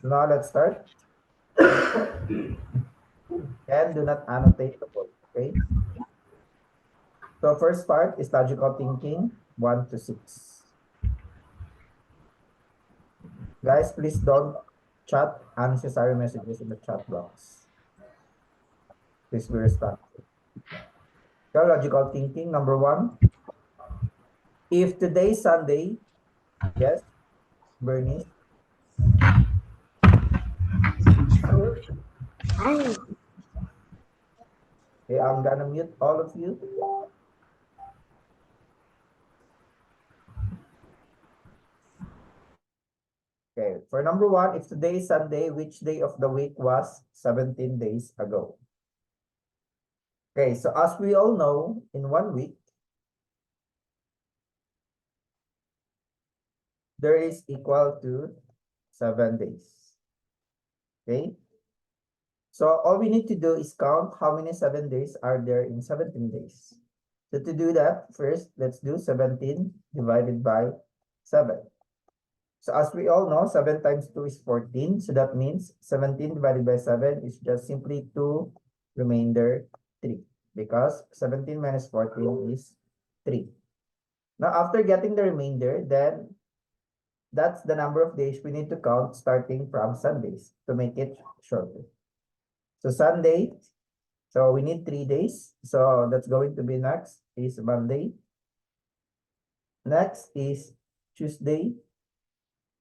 Now let's start. And do not annotate the board, okay? So first part is logical thinking, 1 to 6. Guys, please don't chat unnecessary messages in the chat box. Please be responsive. So logical thinking, number 1. If today is Sunday, yes, Bernice. Okay, I'm gonna mute all of you. Okay, for number 1, if today is Sunday, which day of the week was 17 days ago? Okay, so as we all know, in 1 week, there is equal to 7 days. Okay, so all we need to do is count how many 7 days are there in 17 days. So to do that, first, let's do 17 divided by 7. So as we all know, 7 times 2 is 14. So that means 17 divided by 7 is just simply 2 remainder 3. Because 17 minus 14 is 3. Now, after getting the remainder, then that's the number of days we need to count starting from Sundays to make it shorter. So Sunday, so we need 3 days. So that's going to be next is Monday. Next is Tuesday.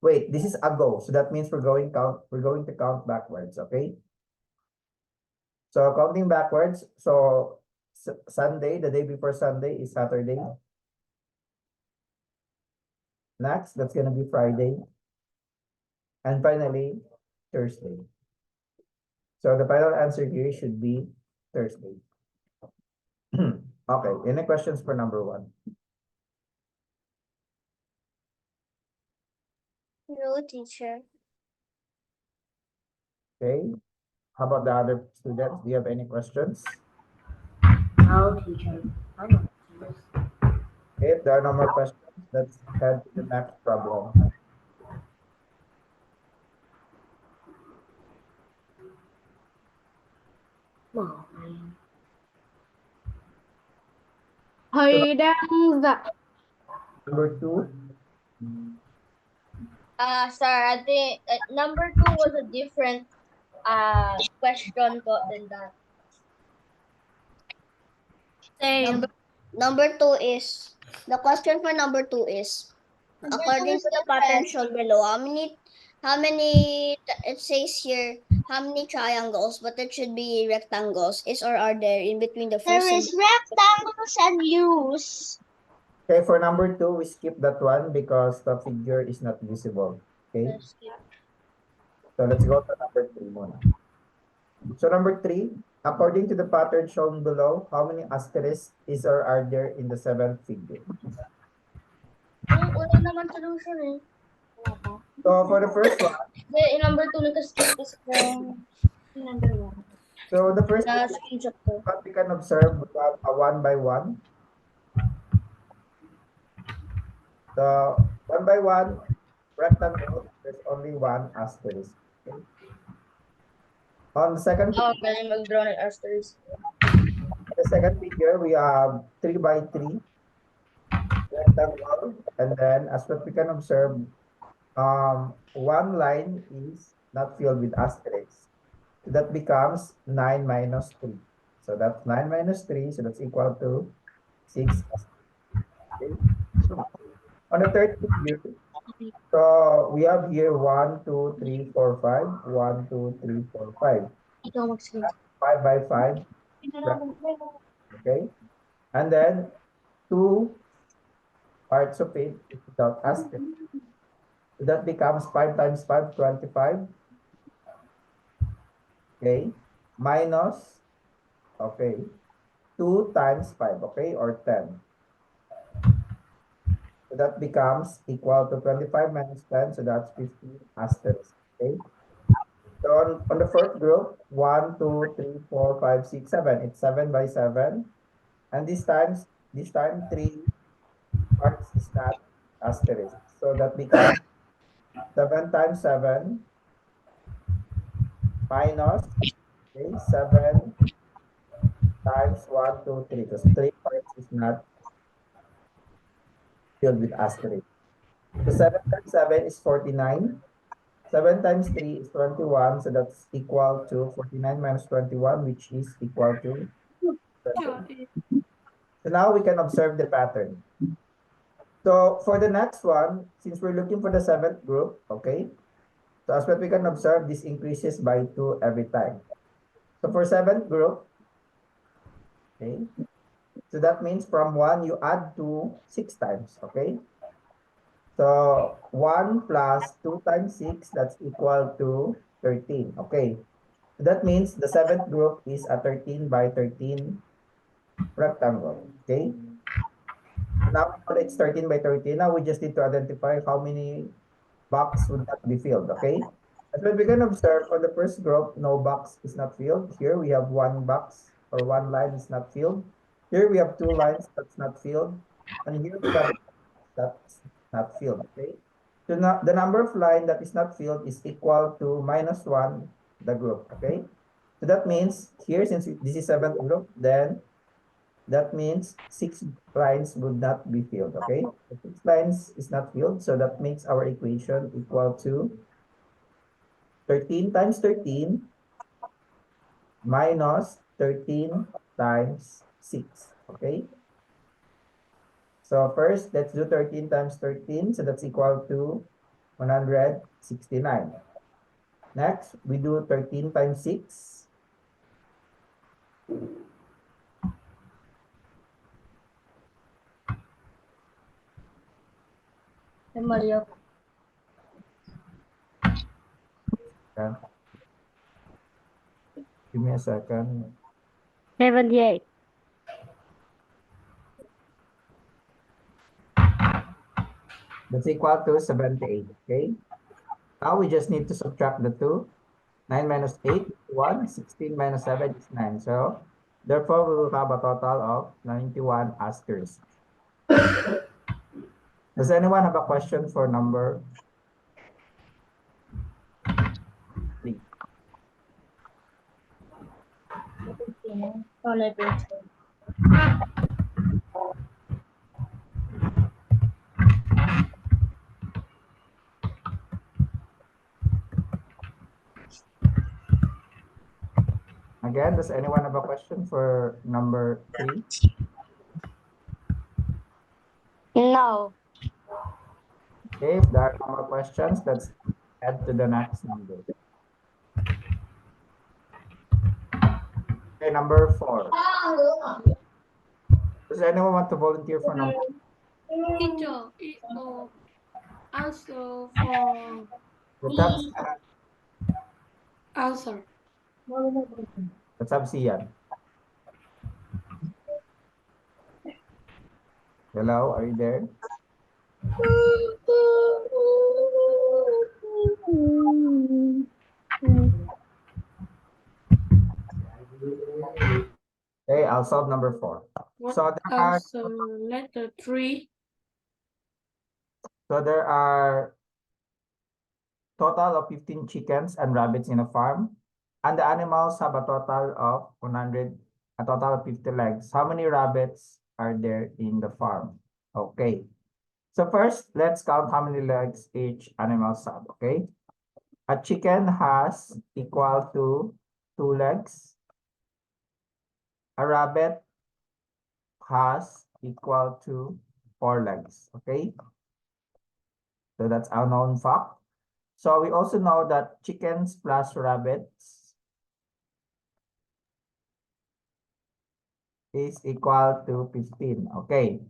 Wait, this is ago. So that means we're going to count backwards, okay? So counting backwards, so Sunday, the day before Sunday is Saturday. Next, that's gonna be Friday. And finally, Thursday. So the final answer here should be Thursday. Okay, any questions for number 1? No, teacher. Okay, how about the other students? Do you have any questions? No, teacher. I know. Okay, if there are no more questions, let's head to the next problem. Oh, man. Number 2, Sir, I think number 2 was a different question than that. Same. Number 2 is the question for number 2 is according to the pattern shown below, how many it says here how many triangles, but it should be rectangles is or are there in between the first There is rectangles and U's. okay, for number 2, we skip that one because the figure is not visible. Okay, so let's go to number 3 muna. So number 3, according to the pattern shown below, how many asterisks is or are there in the 7th figure? Wala naman solution eh. So for the first one, Number 2 naka-skip is number 1. so the first Na one, screenshot ko. what we can observe, we have a 1 by 1. So 1 by 1 rectangle, there's only 1 asterisk. Okay. On Galing mag-draw ng asterisk. the second figure, we have 3 by 3 rectangle, and then as what we can observe, one line is not filled with asterisks. So that becomes 9 minus 3. So that's 9 minus 3, so that's equal to 6. Okay. On the third figure, so we have here 1, 2, 3, 4, 5. 1, 2, 3, 4, 5. Ikaw mag-screenshot. 5 by 5. Okay. And then 2 parts of it is without asterisk. So that becomes 5 times 5, 25. Okay. Minus, okay, 2 times 5, okay, or 10. So that becomes equal to 25 minus 10, so that's 15 asterisk, okay? So on the first group, 1, 2, 3, 4, 5, 6, 7. It's 7 by 7. And this time 3 parts is not asterisk. So that becomes 7 times 7, minus, okay, 7 times 1, 2, 3, because 3 parts is not filled with asterisk. So 7 times 7 is 49. 7 times 3 is 21, so that's equal to 49 minus 21, which is equal to 20. So now we can observe the pattern. So for the next one, since we're looking for the seventh group, okay, so as what we can observe, this increases by 2 every time. So for seventh group, okay, so that means from 1, you add 2 6 times, okay? So 1 plus 2 times 6, that's equal to 13, okay? So that means the seventh group is a 13 by 13 rectangle, okay? Now it's 13 by 13. Now we just need to identify how many box would not be filled, okay? As we can observe for the first group, no box is not filled. Here we have one box or one line is not filled. Here we have two lines that's not filled. And here we have that's not filled, okay? So now the number of line that is not filled is equal to minus 1, the group, okay? So that means here, since this is seventh group, then that means 6 lines would not be filled, okay? So 6 lines is not filled, so that makes our equation equal to 13 times 13 minus 13 times 6, okay? So first, let's do 13 times 13, so that's equal to 169. Next, we do 13 times 6. Okay. Give me a second. 78. That's equal to 78, okay? Now we just need to subtract the 2. 9 minus 8 is 1. 16 minus 7 is 9. So, therefore, we will have a total of 91 asterisks. Does anyone have a question for number 3? Again, does anyone have a question for number 3? No. Okay, if there are no more questions, let's head to the next number. Okay, number 4. Does anyone want to volunteer for number? Teacher, also for Let's have, answer. let's have Sian. Hello, are you there? Okay, I'll solve number 4. What So answer letter 3? there are total of 15 chickens and rabbits in a farm, and the animals have a total of 100, a total of 50 legs. How many rabbits are there in the farm? Okay. So first, let's count how many legs each animal have, okay? A chicken has equal to 2 legs. A rabbit has equal to 4 legs, okay? So that's our known fact. So we also know that chickens plus rabbits is equal to 15, okay?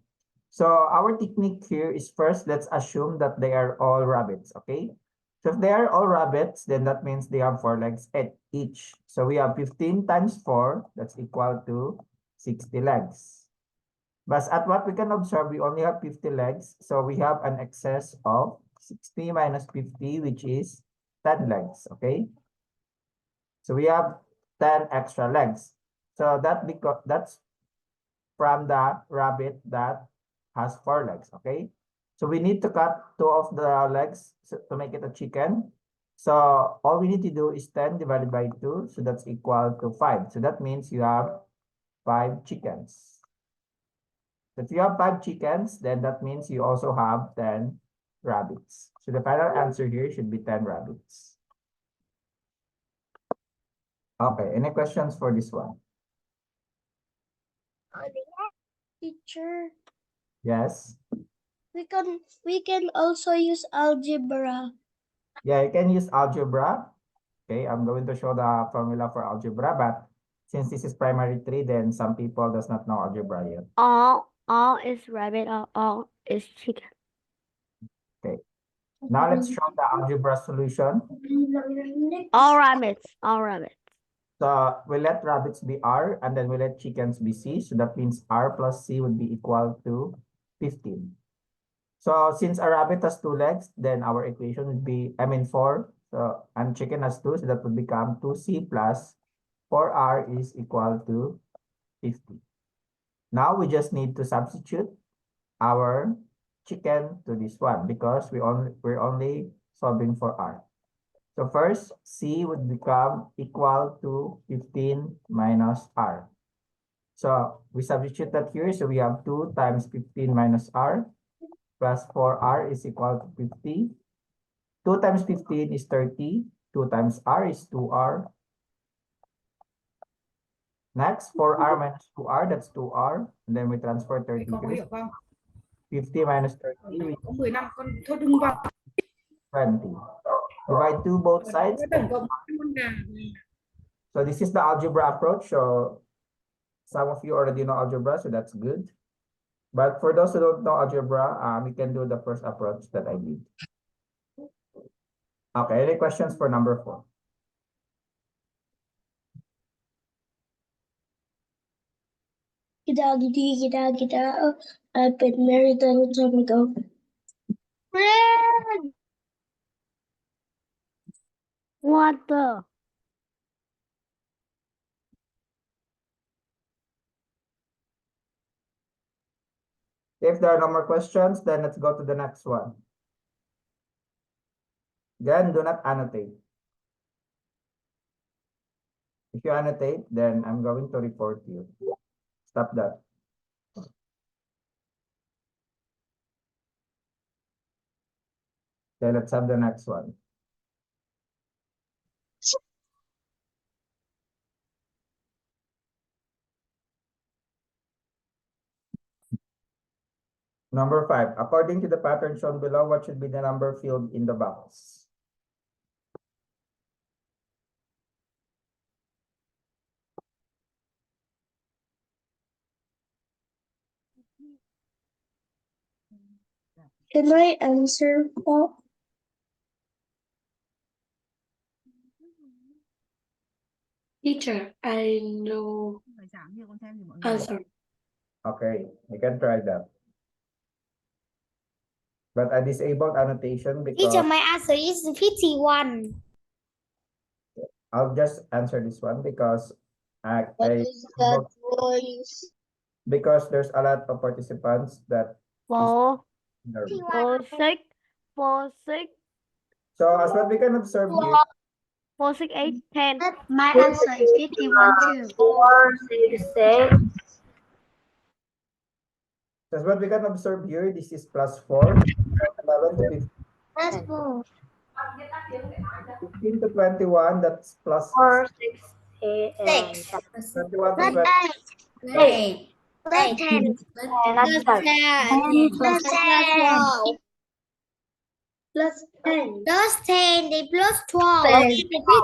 So our technique here is first, let's assume that they are all rabbits, okay? So if they are all rabbits, then that means they have 4 legs at each. So we have 15 times 4, that's equal to 60 legs. But at what we can observe, we only have 50 legs. So we have an excess of 60 minus 50, which is 10 legs, okay? So we have 10 extra legs. So that's from the rabbit that has 4 legs, okay? So we need to cut 2 of the legs to make it a chicken. So all we need to do is 10 divided by 2. So that's equal to 5. So that means you have 5 chickens. If you have 5 chickens, then that means you also have 10 rabbits. So the final answer here should be 10 rabbits. Okay, any questions for this one? Teacher, Yes? we can also use algebra. Yeah, you can use algebra. Okay, I'm going to show the formula for algebra, but since this is primary 3, then some people does not know algebra yet. All is rabbit. All is chicken. Okay. Now let's show the algebra solution. All rabbits. All rabbits. So we let rabbits be R and then we let chickens be C. So that means R plus C would be equal to 15. So since a rabbit has 2 legs, then our equation would be, 4. So, and chicken has 2, so that would become 2C plus 4R is equal to 50. Now we just need to substitute our chicken to this one because we're only solving for R. So first, C would become equal to 15 minus R. So we substitute that here. So we have 2 times 15 minus R plus 4R is equal to 50. 2 times 15 is 30. 2 times R is 2R. Next, 4R minus 2R, that's 2R. And then we transfer 30 Con có here. hiểu không? 50 minus 30, we Có 15 con thôi đừng vào. 20. Divide 2 both sides. Tổng cộng con gà. So this is the algebra approach. So some of you already know algebra, so that's good. But for those who don't know algebra, we can do the first approach that I did. Okay, any questions for number 4? Kita I've been married a long time ago. Red. What the? If there are no more questions, then let's go to the next one. Again, do not annotate. If you annotate, then I'm going to report you. Stop that. Okay, let's have the next one. Number 5, according to the pattern shown below, what should be the number filled in the box? Can I answer, Paul? Teacher, I know answer. Okay, you can try that. But I disabled annotation because my answer is 51. I'll just answer this one because voice? because there's a lot of participants that Four, in the room. 4, 6, 4, 6, So as what we can observe here, 4, 6, 8, 10. My answer is 51 too. 4, 6, 6. as what we can observe here, this is plus 4, 11 to 15. That's 4. 15 to 21, that's plus 4, 6, 8, and 21 to 20. 8. Plus 10. that's 10. Plus 12. Plus 10. Plus 10. They plus 12.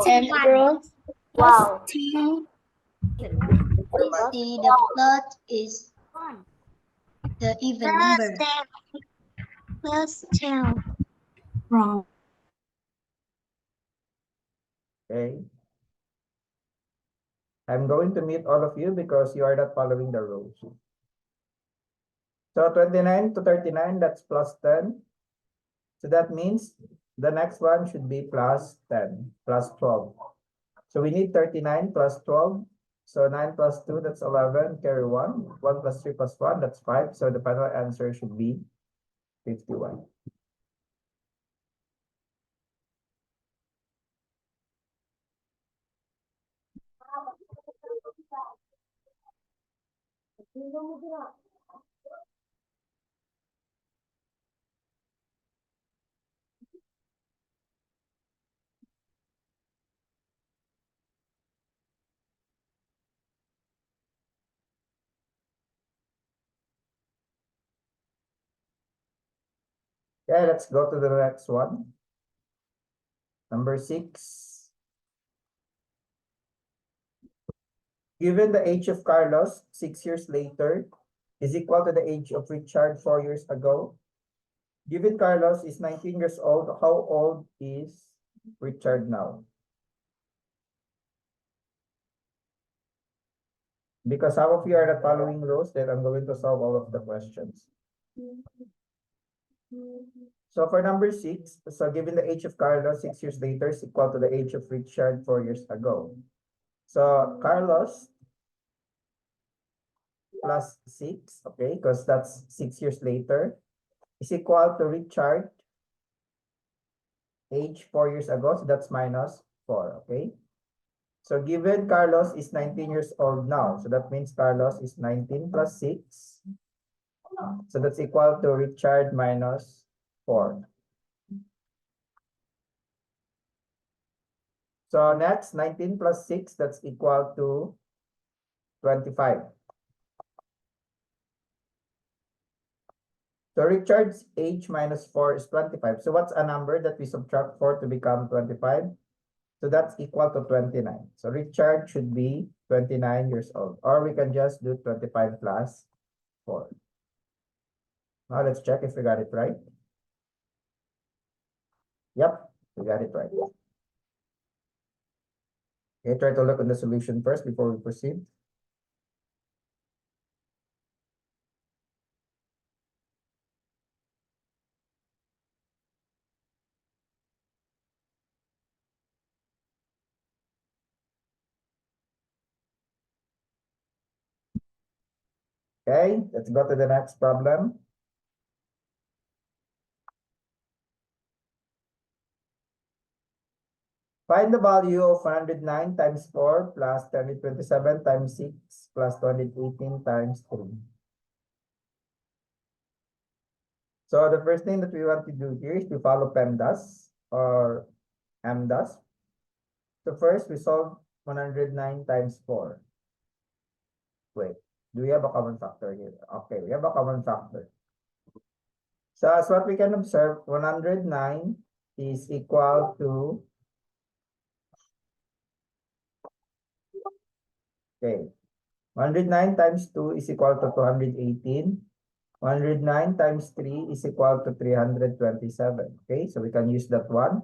10 plus Wow. 10. The plus is the even number. Plus 10. Wrong. Okay. I'm going to mute all of you because you are not following the rules. So 29 to 39, that's plus 10. So that means the next one should be plus 10, plus 12. So we need 39 plus 12. So 9 plus 2, that's 11, carry 1. 1 plus 3 plus 1, that's 5. So the final answer should be 51. Okay, let's go to the next one. Number 6. Given the age of Carlos 6 years later is equal to the age of Richard 4 years ago. Given Carlos is 19 years old, how old is Richard now? Because some of you are not following rules, then I'm going to solve all of the questions. So for number 6, so given the age of Carlos 6 years later is equal to the age of Richard 4 years ago. So Carlos plus 6, okay, because that's 6 years later, is equal to Richard age 4 years ago, so that's minus 4, okay? So given Carlos is 19 years old now, so that means Carlos is 19 plus 6. So that's equal to Richard minus 4. So next, 19 plus 6, that's equal to 25. So Richard's age minus 4 is 25. So what's a number that we subtract 4 to become 25? So that's equal to 29. So Richard should be 29 years old. Or we can just do 25 plus 4. Now let's check if we got it right. Yep, we got it right. Okay, try to look at the solution first before we proceed. Okay, let's go to the next problem. Find the value of 109 times 4 plus 227 times 6 plus 218 times 3. So the first thing that we want to do here is to follow PEMDAS or MDAS. So first we solve 109 times 4. Wait, do we have a common factor here? Okay, we have a common factor. So as what we can observe, 109 is equal to, okay, 109 times 2 is equal to 218. 109 times 3 is equal to 327. Okay, so we can use that one.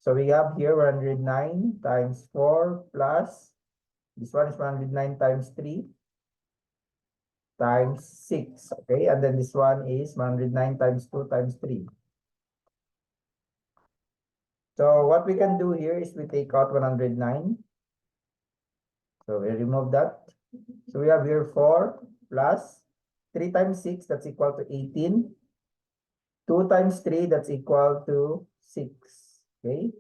So we have here 109 times 4 plus, this one is 109 times 3 times 6. Okay, and then this one is 109 times 2 times 3. So what we can do here is we take out 109. So we remove that. So we have here 4 plus 3 times 6, that's equal to 18. 2 times 3, that's equal to 6. Okay.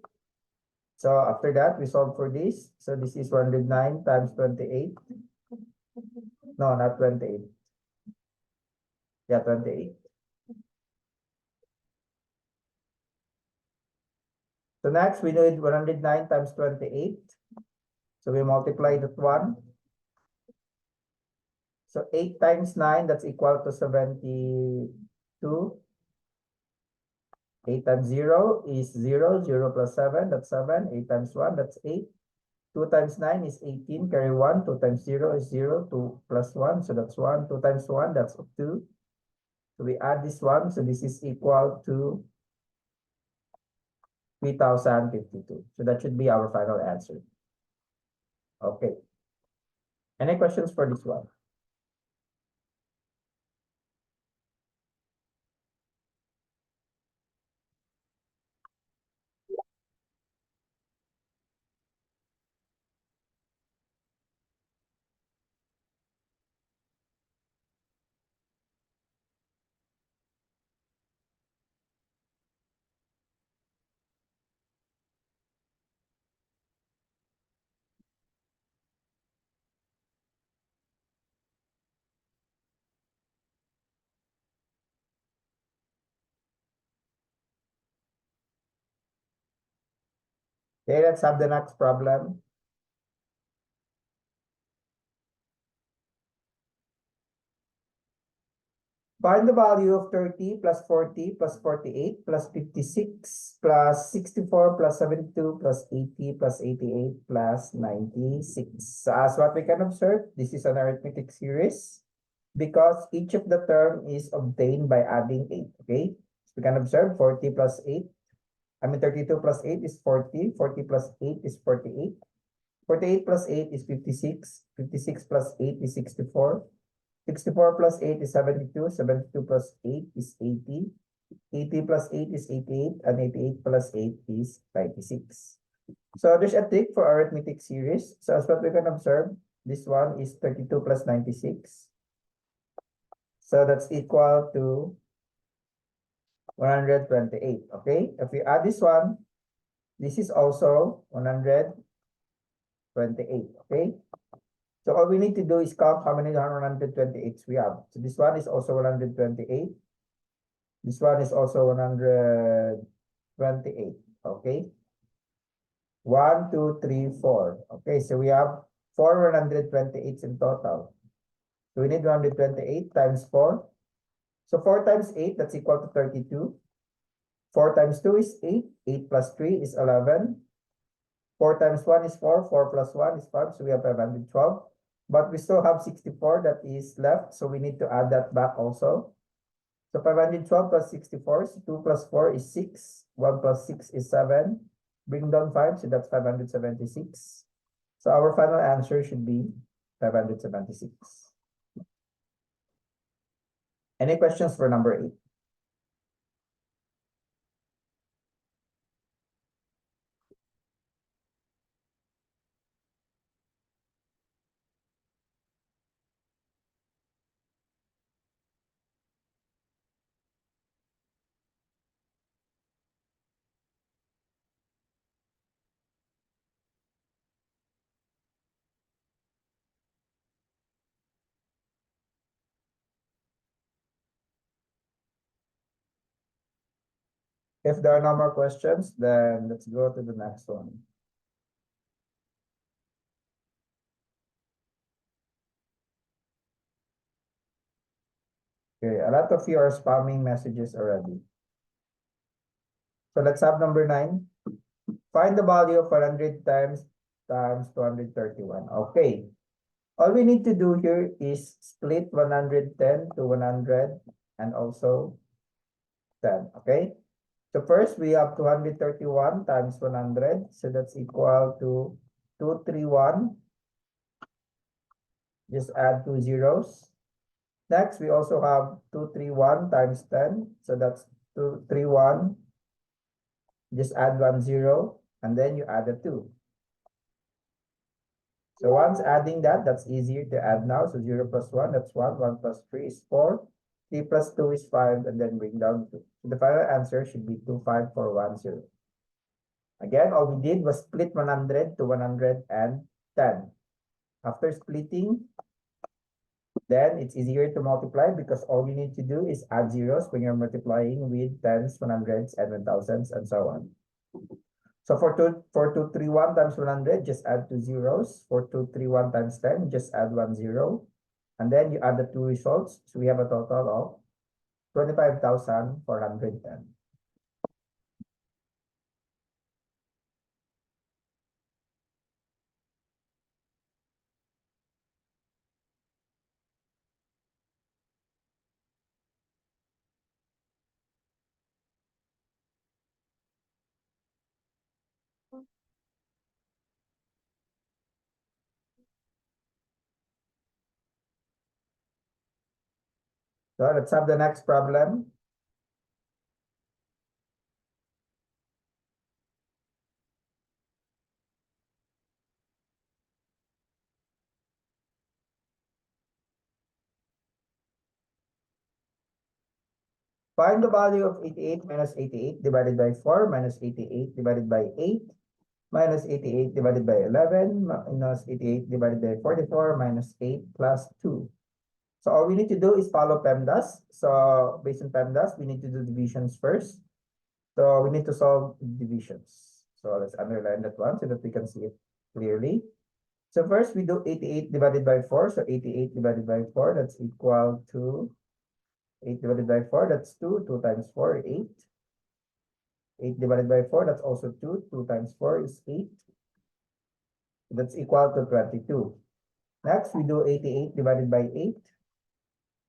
So after that, we solve for this. So this is 109 times 28. No, not 28. Yeah, 28. So next, we need 109 times 28. So we multiply that one. So 8 times 9, that's equal to 72. 8 times 0 is 0. 0 plus 7, that's 7. 8 times 1, that's 8. 2 times 9 is 18. Carry 1. 2 times 0 is 0. 2 plus 1, so that's 1. 2 times 1, that's 2. So we add this one. So this is equal to 3052. So that should be our final answer. Okay. Any questions for this one? Okay, let's have the next problem. Find the value of 30 plus 40 plus 48 plus 56 plus 64 plus 72 plus 80 plus 88 plus 96. So as what we can observe, this is an arithmetic series because each of the term is obtained by adding 8. Okay, so we can observe 40 plus 8. 32 plus 8 is 40. 40 plus 8 is 48. 48 plus 8 is 56. 56 plus 8 is 64. 64 plus 8 is 72. 72 plus 8 is 80. 80 plus 8 is 88. And 88 plus 8 is 96. So there's a trick for arithmetic series. So as what we can observe, this one is 32 plus 96. So that's equal to 128. Okay, if we add this one, this is also 128. Okay, so all we need to do is count how many 128s we have. So this one is also 128. This one is also 128. Okay, 1, 2, 3, 4. Okay, so we have 4 128s in total. So we need 128 times 4. So 4 times 8, that's equal to 32. 4 times 2 is 8. 8 plus 3 is 11. 4 times 1 is 4. 4 plus 1 is 5. So we have 512. But we still have 64 that is left. So we need to add that back also. So 512 plus 64 is 2 plus 4 is 6. 1 plus 6 is 7. Bring down 5. So that's 576. So our final answer should be 576. Any questions for number 8? If there are no more questions, then let's go to the next one. Okay, a lot of you are spamming messages already. So let's have number 9. Find the value of 100 times 231. Okay. All we need to do here is split 110 to 100 and also 10. Okay. So first we have 231 times 100. So that's equal to 231. Just add 2 zeros. Next, we also have 231 times 10. So that's 231. Just add 1 0. And then you add a 2. So once adding that, that's easier to add now. So 0 plus 1, that's 1. 1 plus 3 is 4. 3 plus 2 is 5. And then bring down 2. So the final answer should be 25410. Again, all we did was split 100 to 110. After splitting, then it's easier to multiply because all you need to do is add zeros when you're multiplying with tens, 100s, and 1000s, and so on. So for 231 times 100, just add 2 zeros. For 231 times 10, just add 1 0. And then you add the 2 results. So we have a total of 25,410. So let's have the next problem. Find the value of 88 minus 88 divided by 4 minus 88 divided by 8 minus 88 divided by 11 minus 88 divided by 44 minus 8 plus 2. So all we need to do is follow PEMDAS. So based on PEMDAS, we need to do divisions first. So we need to solve divisions. So So let's underline that one so that we can see it clearly. So first we do 88 divided by 4. So 88 divided by 4, that's equal to 8 divided by 4, that's 2. 2 times 4, 8. 8 divided by 4, that's also 2. 2 times 4 is 8. That's equal to 22. Next, we do 88 divided by 8.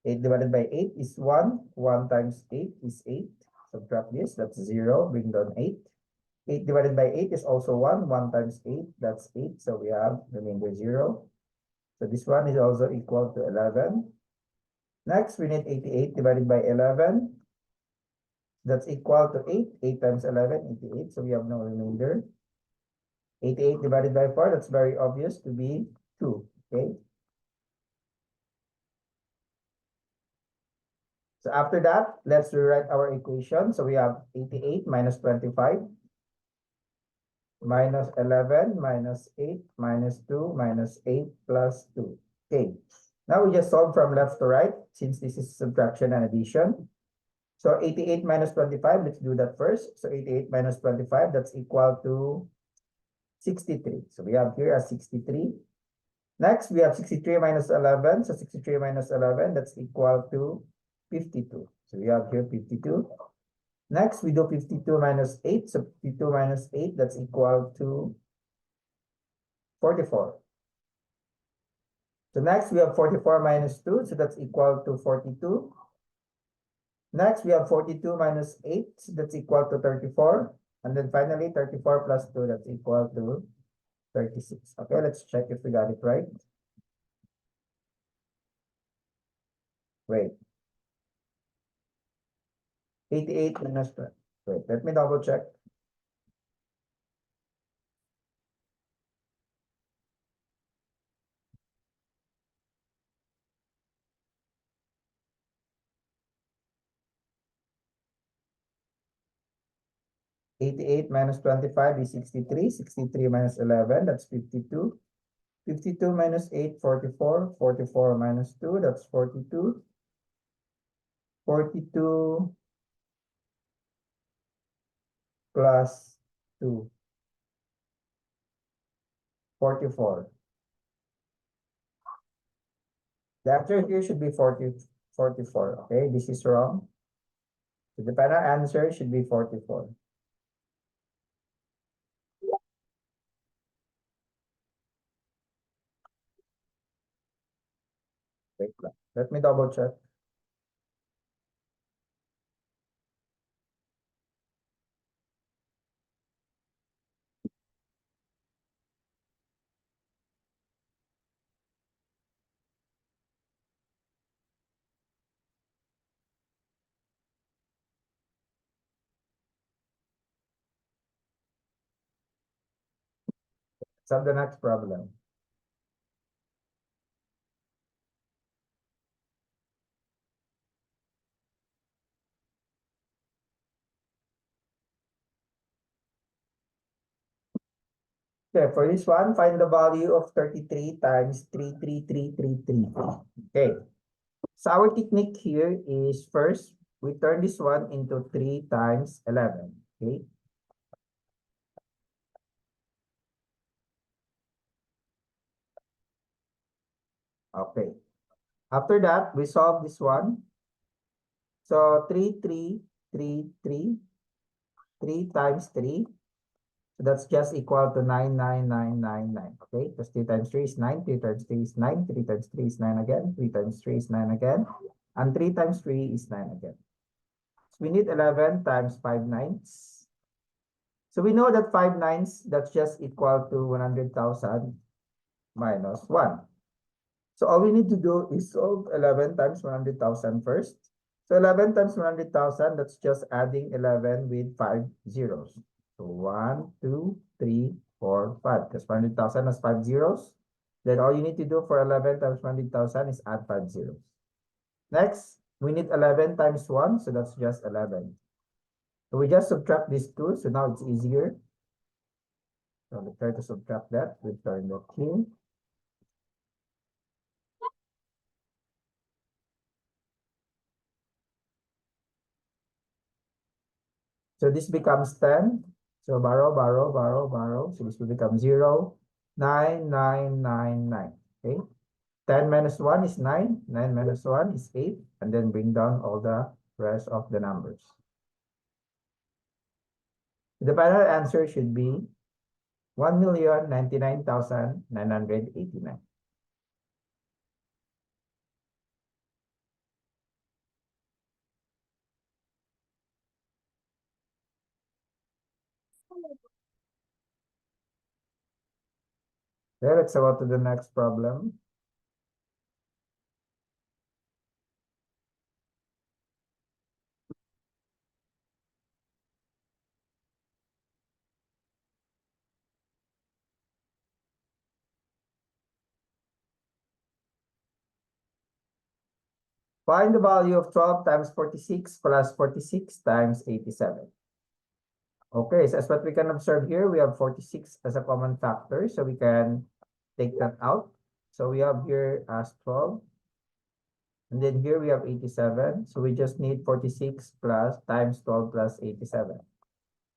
8 divided by 8 is 1. 1 times 8 is 8. Subtract this, that's 0. Bring down 8. 8 divided by 8 is also 1. 1 times 8, that's 8. So we have remainder 0. So this one is also equal to 11. Next, we need 88 divided by 11. That's equal to 8. 8 times 11, 88. So we have no remainder. 88 divided by 4, that's very obvious to be 2. Okay. So after that, let's rewrite our equation. So we have 88 minus 25 minus 11 minus 8 minus 2 minus 8 plus 2. Okay. Now we just solve from left to right since this is subtraction and addition. So 88 minus 25, let's do that first. So 88 minus 25, that's equal to 63. So we have here a 63. Next, we have 63 minus 11. So 63 minus 11, that's equal to 52. So we have here 52. Next, we do 52 minus 8. So 52 minus 8, that's equal to 44. So next, we have 44 minus 2. So that's equal to 42. Next, we have 42 minus 8. So that's equal to 34. And then finally, 34 plus 2, that's equal to 36. Okay, let's check if we got it right. Wait. 88 minus 12. Wait, let me double check. Eighty-eight minus 25 is 63. 63 minus 11, that's 52. 52 minus 8, 44. 44 minus 2, that's 42. 42 plus 2. 44. The answer here should be 44. Okay, this is wrong. So the final answer should be 44. Wait, let me double check. Let's have the next problem. Okay, for this one, find the value of 33 times 33333. Okay, so our technique here is first, we turn this one into 3 times 11. Okay. Okay. After that, we solve this one. So 3 times 3. So that's just equal to 99999. Okay, because 3 times 3 is 9, 3 times 3 is 9, 3 times 3 is 9 again, 3 times 3 is 9 again, and 3 times 3 is 9 again. So we need 11 times 5 nines. So we know that 5 nines, that's just equal to 100,000 minus 1. So all we need to do is solve 11 times 100,000 first. So 11 times 100,000, that's just adding 11 with 5 zeros. So 1, 2, 3, 4, 5. Because 100,000 has 5 zeros. Then all you need to do for 11 times 100,000 is add 5 zeros. Next, we need 11 times 1. So that's just 11. So we just subtract these two. So now it's easier. So we try to subtract that. We turn that here. So this becomes 10. So borrow. So this will become 0, 9, 9, 9, 9. Okay. 10 minus 1 is 9. 9 minus 1 is 8. And then bring down all the rest of the numbers. The final answer should be 1,099,989. Okay, let's go to the next problem. Find the value of 12 times 46 plus 46 times 87. Okay, so as what we can observe here, we have 46 as a common factor, so we can take that out. So we have here as 12, and then here we have 87. So we just need 46 plus times 12 plus 87.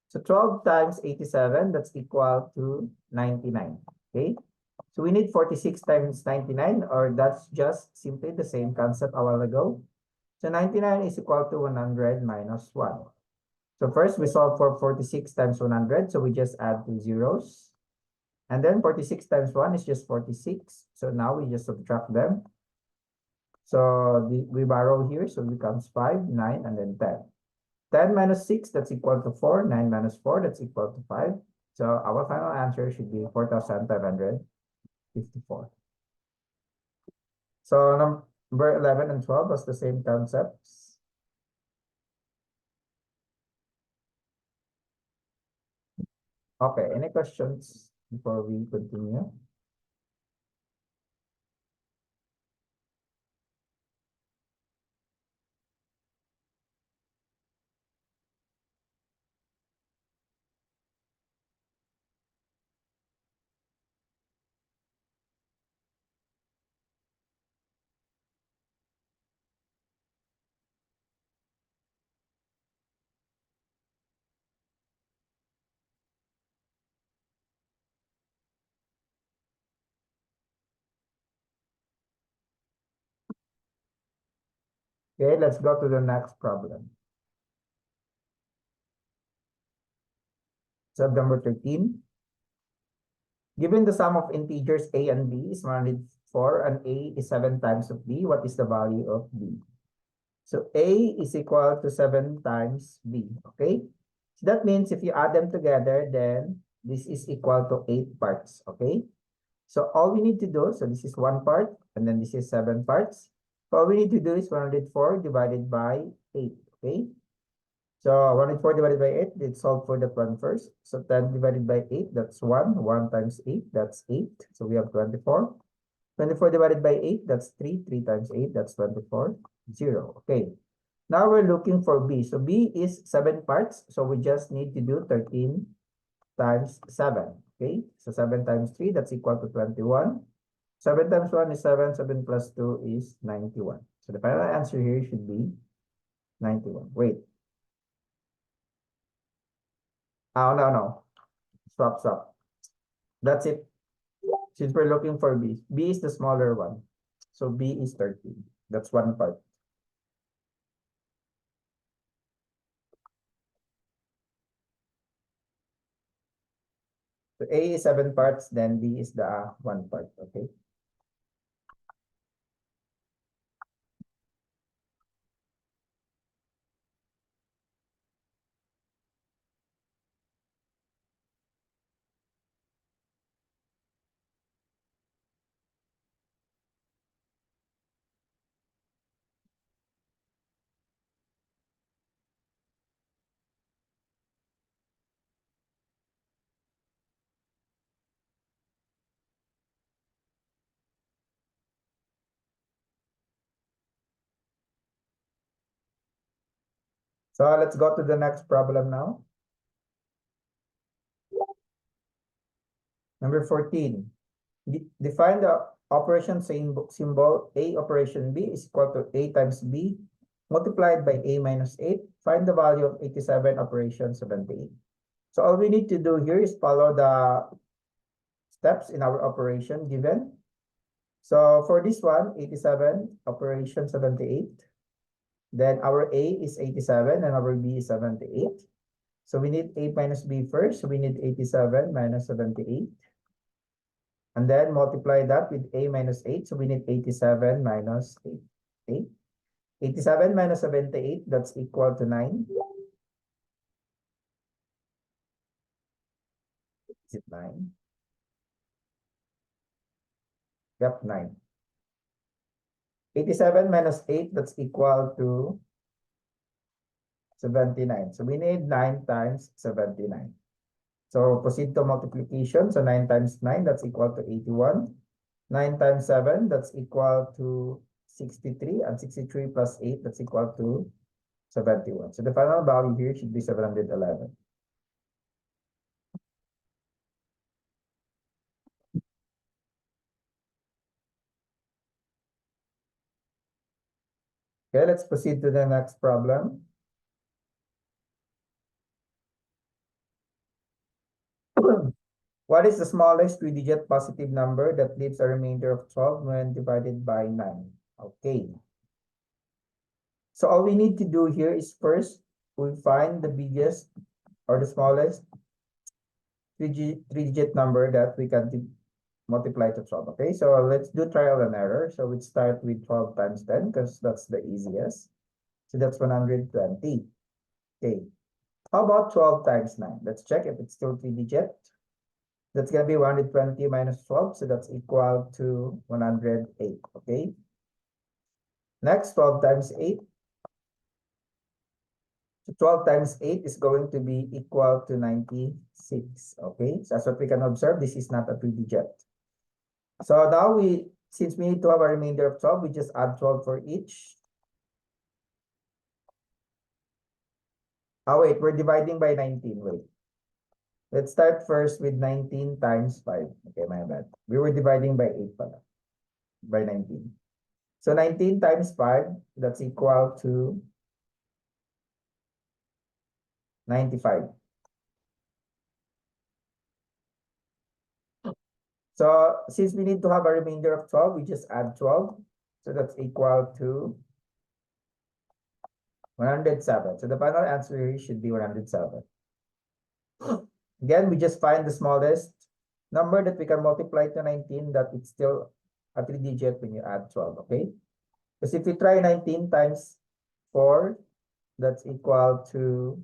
So 12 times 87, that's equal to 99. Okay, so we need 46 times 99, or that's just simply the same concept a while ago. So 99 is equal to 100 minus 1. So first we solve for 46 times 100. So we just add two zeros. And then 46 times 1 is just 46. So now we just subtract them. So we borrow here. So it becomes 5, 9, and then 10. 10 minus 6, that's equal to 4. 9 minus 4, that's equal to 5. So our final answer should be 4,554. So number 11 and 12 was the same concepts. Okay, any questions before we continue? Okay, let's go to the next problem. Sub number 13. Given the sum of integers a and b is 104 and a is 7 times of b, what is the value of b? So a is equal to 7 times b, okay? So that means if you add them together, then this is equal to 8 parts, okay? So all we need to do, so this is 1 part, and then this is 7 parts. So all we need to do is 104 divided by 8, okay? So 104 divided by 8, let's solve for that one first. So 10 divided by 8, that's 1. 1 times 8, that's 8. So we have 24. 24 divided by 8, that's 3. 3 times 8, that's 24. 0. Okay. Now we're looking for b. So b is 7 parts. So we just need to do 13 times 7. Okay. So 7 times 3, that's equal to 21. 7 times 1 is 7. 7 plus 2 is 91. So the final answer here should be 91. Wait. Oh, no. Stop. That's it. Since we're looking for b. B is the smaller one. So b is 13. That's 1 part. So A is 7 parts, then B is the 1 part, okay? So let's go to the next problem now. Number 14. Define the operation symbol A operation B is equal to A times B multiplied by A minus 8. Find the value of 87 operation 78. So all we need to do here is follow the steps in our operation given. So for this one, 87, operation 78. Then our A is 87 and our B is 78. So we need A minus B first. So we need 87 minus 78. And then multiply that with A minus 8. So we need 87 minus 8. Okay. 87 minus 78, that's equal to 9. Is it 9? Yep, 9. 87 minus 8, that's equal to 79. So we need 9 times 79. So proceed to multiplication. So 9 times 9, that's equal to 81. 9 times 7, that's equal to 63. And 63 plus 8, that's equal to 71. So the final value here should be 711. Okay, let's proceed to the next problem. What is the smallest three-digit positive number that leaves a remainder of 12 when divided by 9? Okay. So all we need to do here is first, we find the biggest or the smallest three-digit number that we can multiply to 12. Okay, so let's do trial and error. So we start with 12 times 10 because that's the easiest. So that's 120. Okay. How about 12 times 9? Let's check if it's still three-digit. That's going to be 120 minus 12. So that's equal to 108. Okay. Next, 12 times 8. So 12 times 8 is going to be equal to 96. Okay. So as what we can observe, this is not a three-digit. So now since we need to have a remainder of 12, we just add 12 for each. Oh, wait, we're dividing by 19. Wait. Let's start first with 19 times 5. Okay, my bad. We were dividing by 8 pala. By 19. So 19 times 5, that's equal to 95. So since we need to have a remainder of 12, we just add 12. So that's equal to 107. So the final answer here should be 107. Again, we just find the smallest number that we can multiply to 19 that it's still a three-digit when you add 12, okay? Because if we try 19 times 4, that's equal to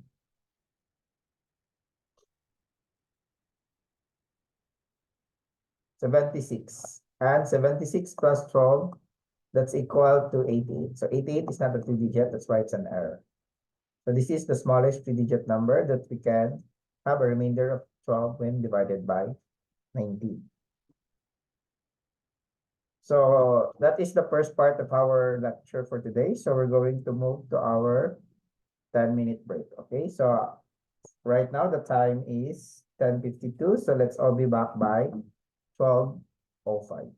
76. And 76 plus 12, that's equal to 88. So 88 is not a three-digit, that's why it's an error. So this is the smallest three-digit number that we can have a remainder of 12 when divided by 19. So that is the first part of our lecture for today. So we're going to move to our 10-minute break. Okay, so right now the time is 10:52. So let's all be back by 12:05.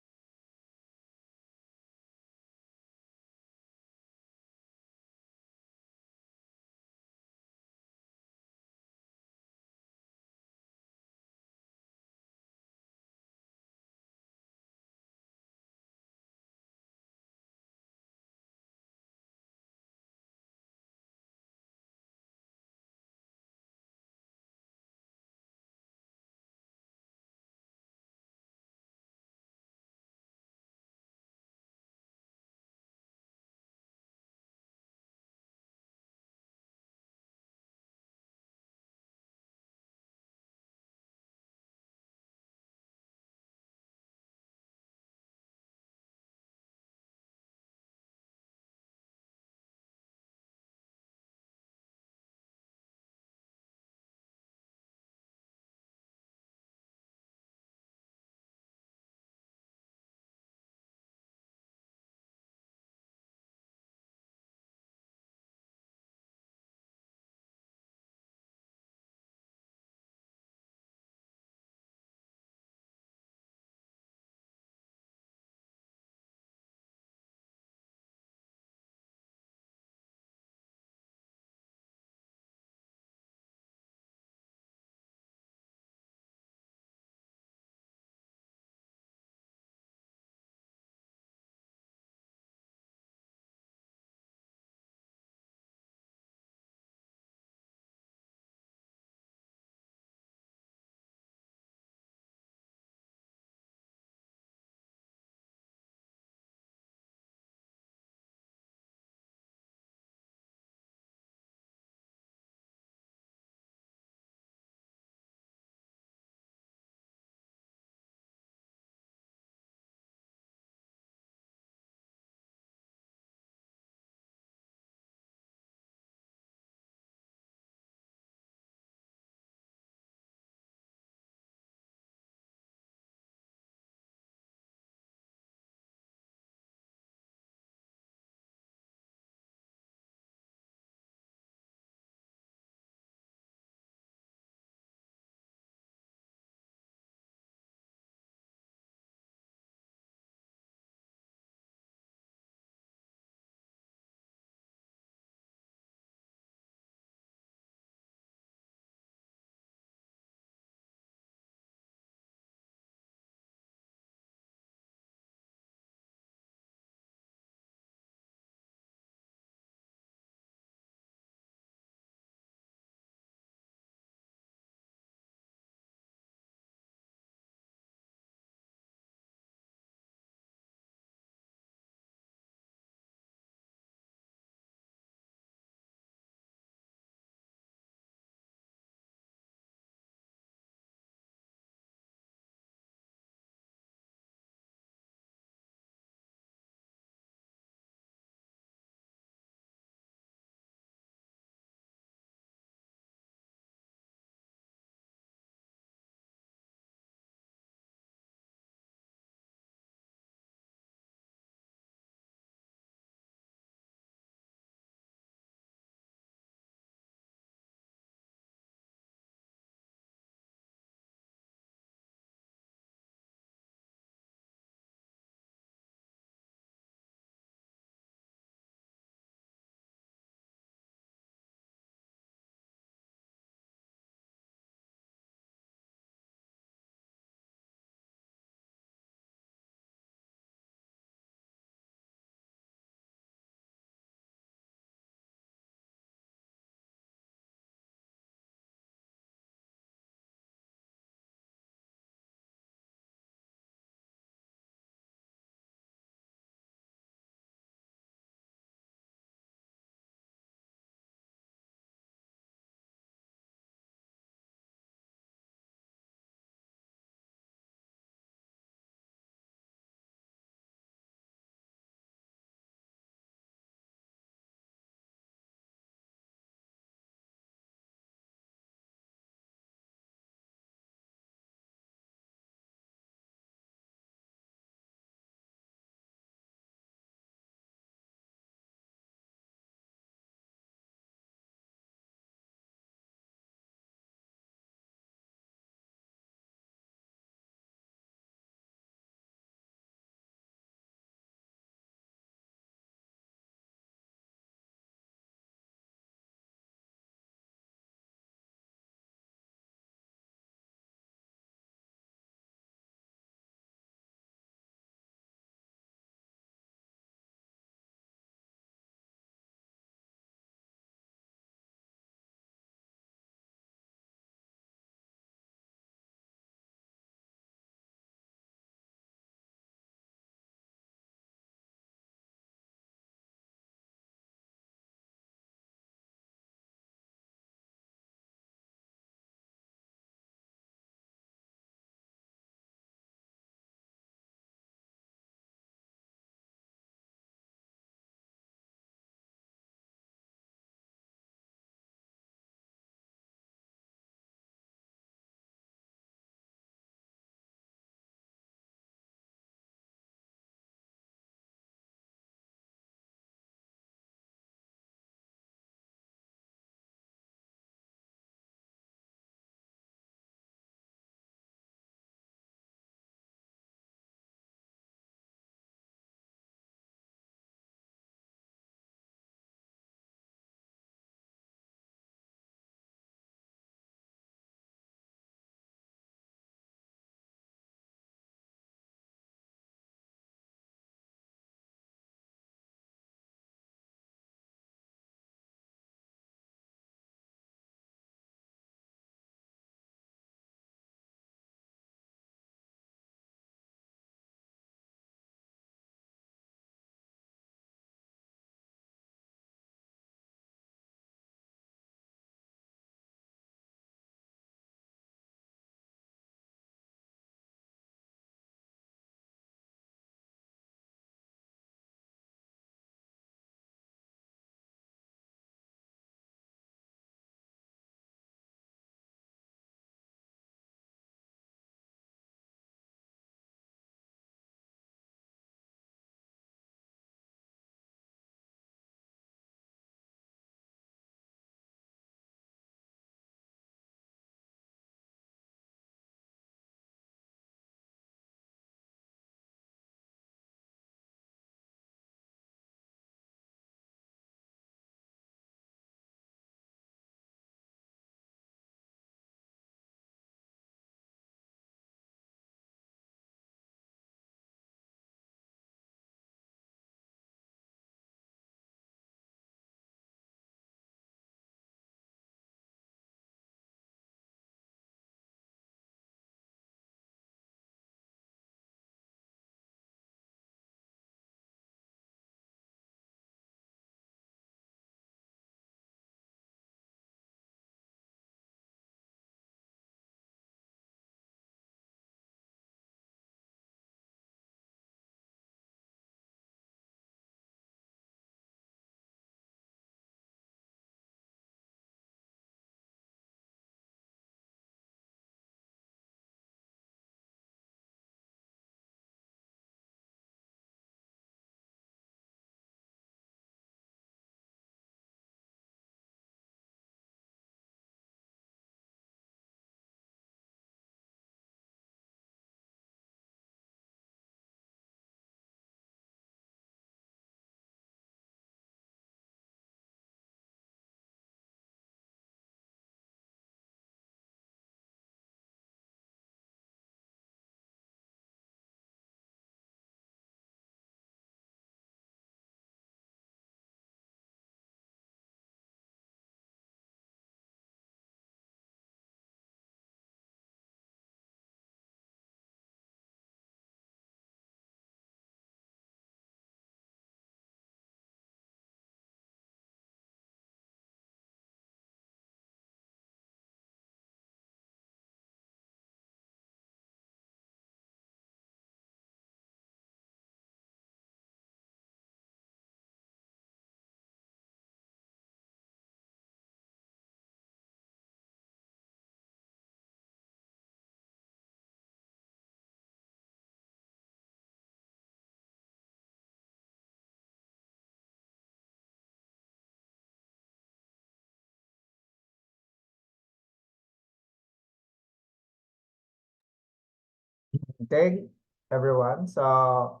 Okay, everyone. So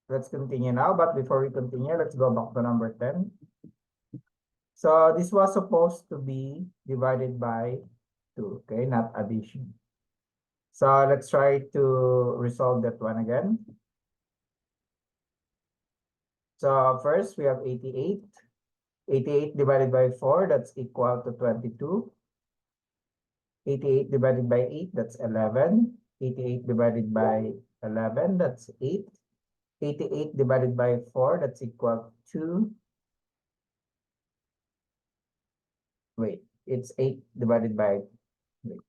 let's continue now. But before we continue, let's go back to number 10. So this was supposed to be divided by 2, okay, not addition. So let's try to resolve that one again. So first we have 88. 88 divided by 4, that's equal to 22. 88 divided by 8, that's 11. 88 divided by 11, that's 8. 88 divided by 4, that's equal to, wait, it's 8 divided by, wait.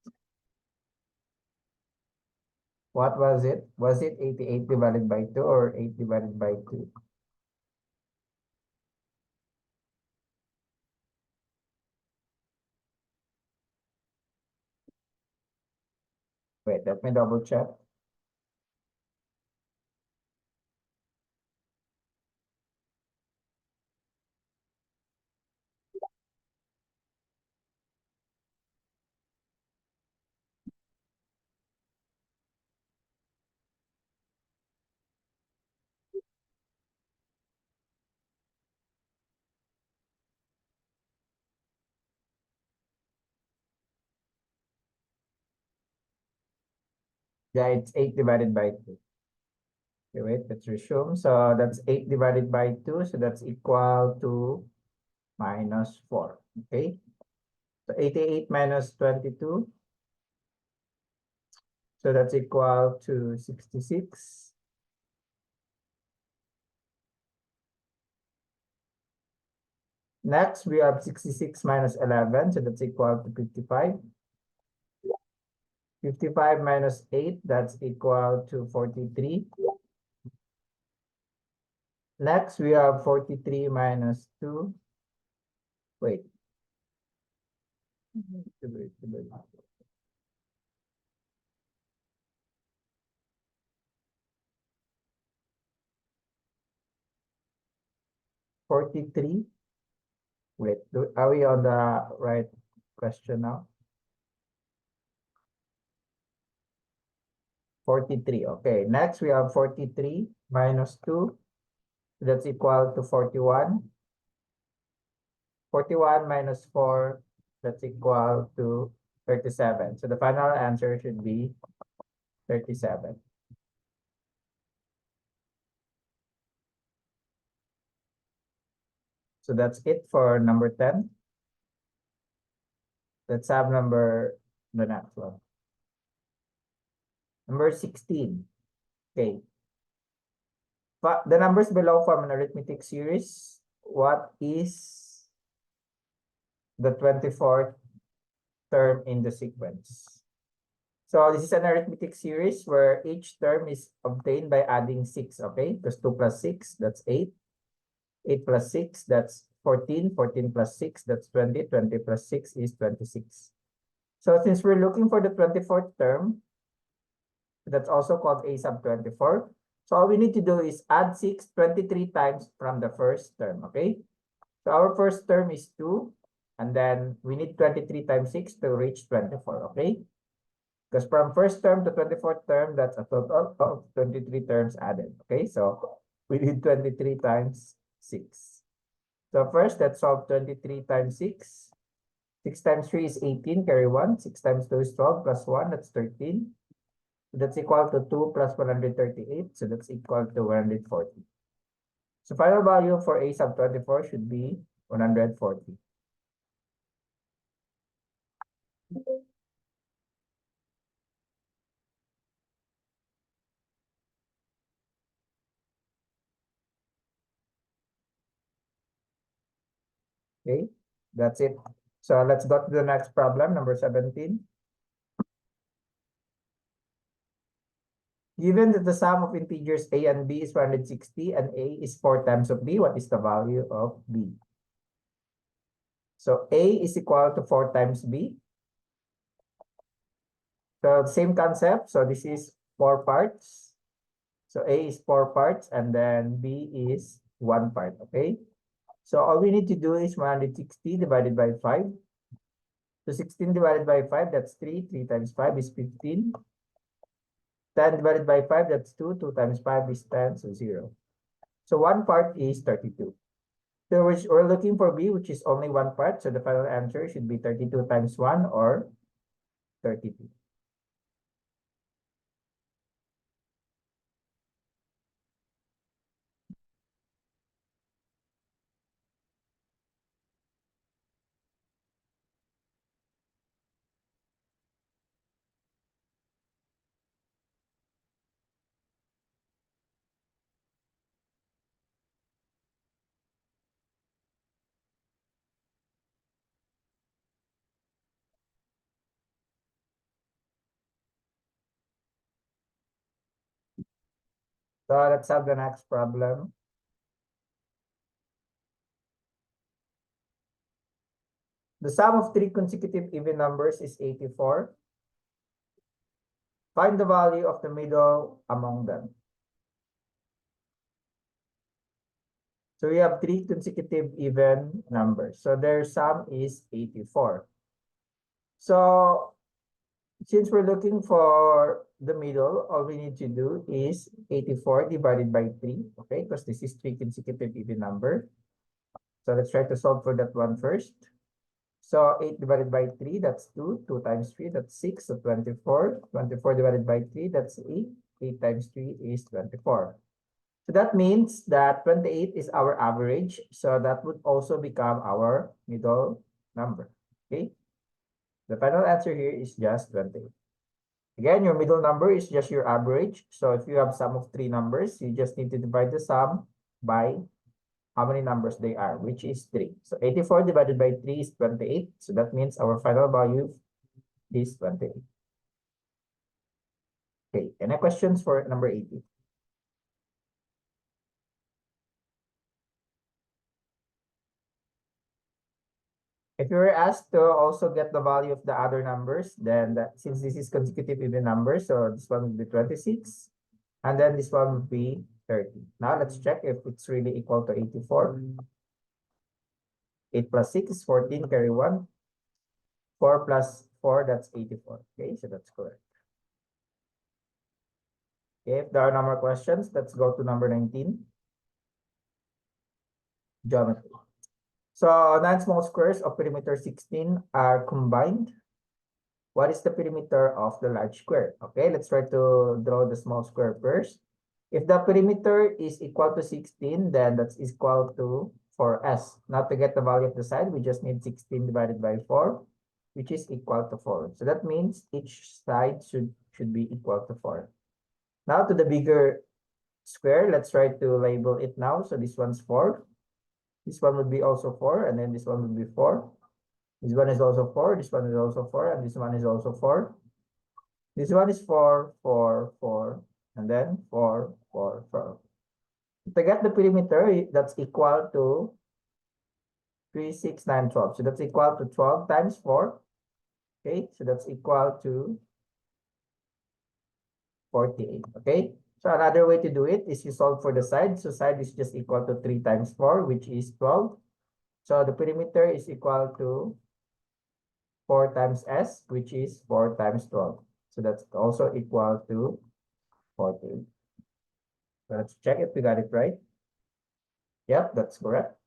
What was it? Was it 88 divided by 2 or 8 divided by 2? Wait, let me double check. Yeah, it's 8 divided by 2. Okay, wait, let's resume. So that's 8 divided by 2. So that's equal to minus 4. Okay. So 88 minus 22. So that's equal to 66. Next, we have 66 minus 11. So that's equal to 55. 55 minus 8, that's equal to 43. Next, we have 43 minus 2. Wait. 43. Wait, are we on the right question now? 43. Okay, next we have 43 minus 2. That's equal to 41. 41 minus 4, that's equal to 37. So the final answer should be 37. So that's it for number 10. Let's have the next one. Number 16. Okay. But the numbers below form an arithmetic series. What is the 24th term in the sequence? So this is an arithmetic series where each term is obtained by adding 6, okay? Because 2 plus 6, that's 8. 8 plus 6, that's 14. 14 plus 6, that's 20. 20 plus 6 is 26. So since we're looking for the 24th term, that's also called a sub 24. So all we need to do is add 6 23 times from the first term, okay? So our first term is 2, and then we need 23 times 6 to reach 24, okay? Because from first term to 24th term, that's a total of 23 terms added, okay? So we need 23 times 6. So first, let's solve 23 times 6. 6 times 3 is 18, carry 1. 6 times 2 is 12, plus 1, that's 13. That's equal to 2 plus 138, so that's equal to 140. So final value for a sub 24 should be 140. Okay, that's it. So let's go to the next problem, number 17. Given that the sum of integers a and b is 160 and a is 4 times of b, what is the value of b? So a is equal to 4 times b. So same concept. So this is 4 parts. So a is 4 parts and then b is 1 part, okay? So all we need to do is 160 divided by 5. So 16 divided by 5, that's 3. 3 times 5 is 15. 10 divided by 5, that's 2. 2 times 5 is 10, so 0. So one part is 32. So we're looking for B, which is only one part. So the final answer should be 32 times 1 or 32. So let's have the next problem. The sum of three consecutive even numbers is 84. Find the value of the middle among them. So we have three consecutive even numbers. So their sum is 84. So since we're looking for the middle, all we need to do is 84 divided by 3, okay? Because this is three consecutive even number. So let's try to solve for that one first. So 8 divided by 3, that's 2. 2 times 3, that's 6. So 24. 24 divided by 3, that's 8. 8 times 3 is 24. So that means that 28 is our average. So that would also become our middle number. Okay. The final answer here is just 28. Again, your middle number is just your average. So if you have sum of three numbers, you just need to divide the sum by how many numbers they are, which is 3. So 84 divided by 3 is 28. So that means our final value is 28. Okay, any questions for number 80? If you were asked to also get the value of the other numbers, then since this is consecutive even numbers, so this one would be 26, and then this one would be 30. Now let's check if it's really equal to 84. 8 plus 6 is 14, carry 1. 4 plus 4, that's 84. Okay, so that's correct. Okay, if there are no more questions, let's go to number 19. Geometry. So 9 small squares of perimeter 16 are combined. What is the perimeter of the large square? Okay, let's try to draw the small square first. If the perimeter is equal to 16, then that's equal to 4s. Now to get the value of the side, we just need 16 divided by 4, which is equal to 4. So that means each side should be equal to 4. Now to the bigger square, let's try to label it now. So this one's 4. This one would be also 4, and then this one would be 4. This one is also 4, this one is also 4, and this one is also 4. This one is 4, 4, 4, and then 4, 4, 4. To get the perimeter, that's equal to 3, 6, 9, 12. So that's equal to 12 times 4. Okay, so that's equal to 48. Okay, so another way to do it is you solve for the side. So side is just equal to 3 times 4, which is 12. So the perimeter is equal to 4 times s, which is 4 times 12. So that's also equal to 48. So let's check if we got it right. Yep, that's correct.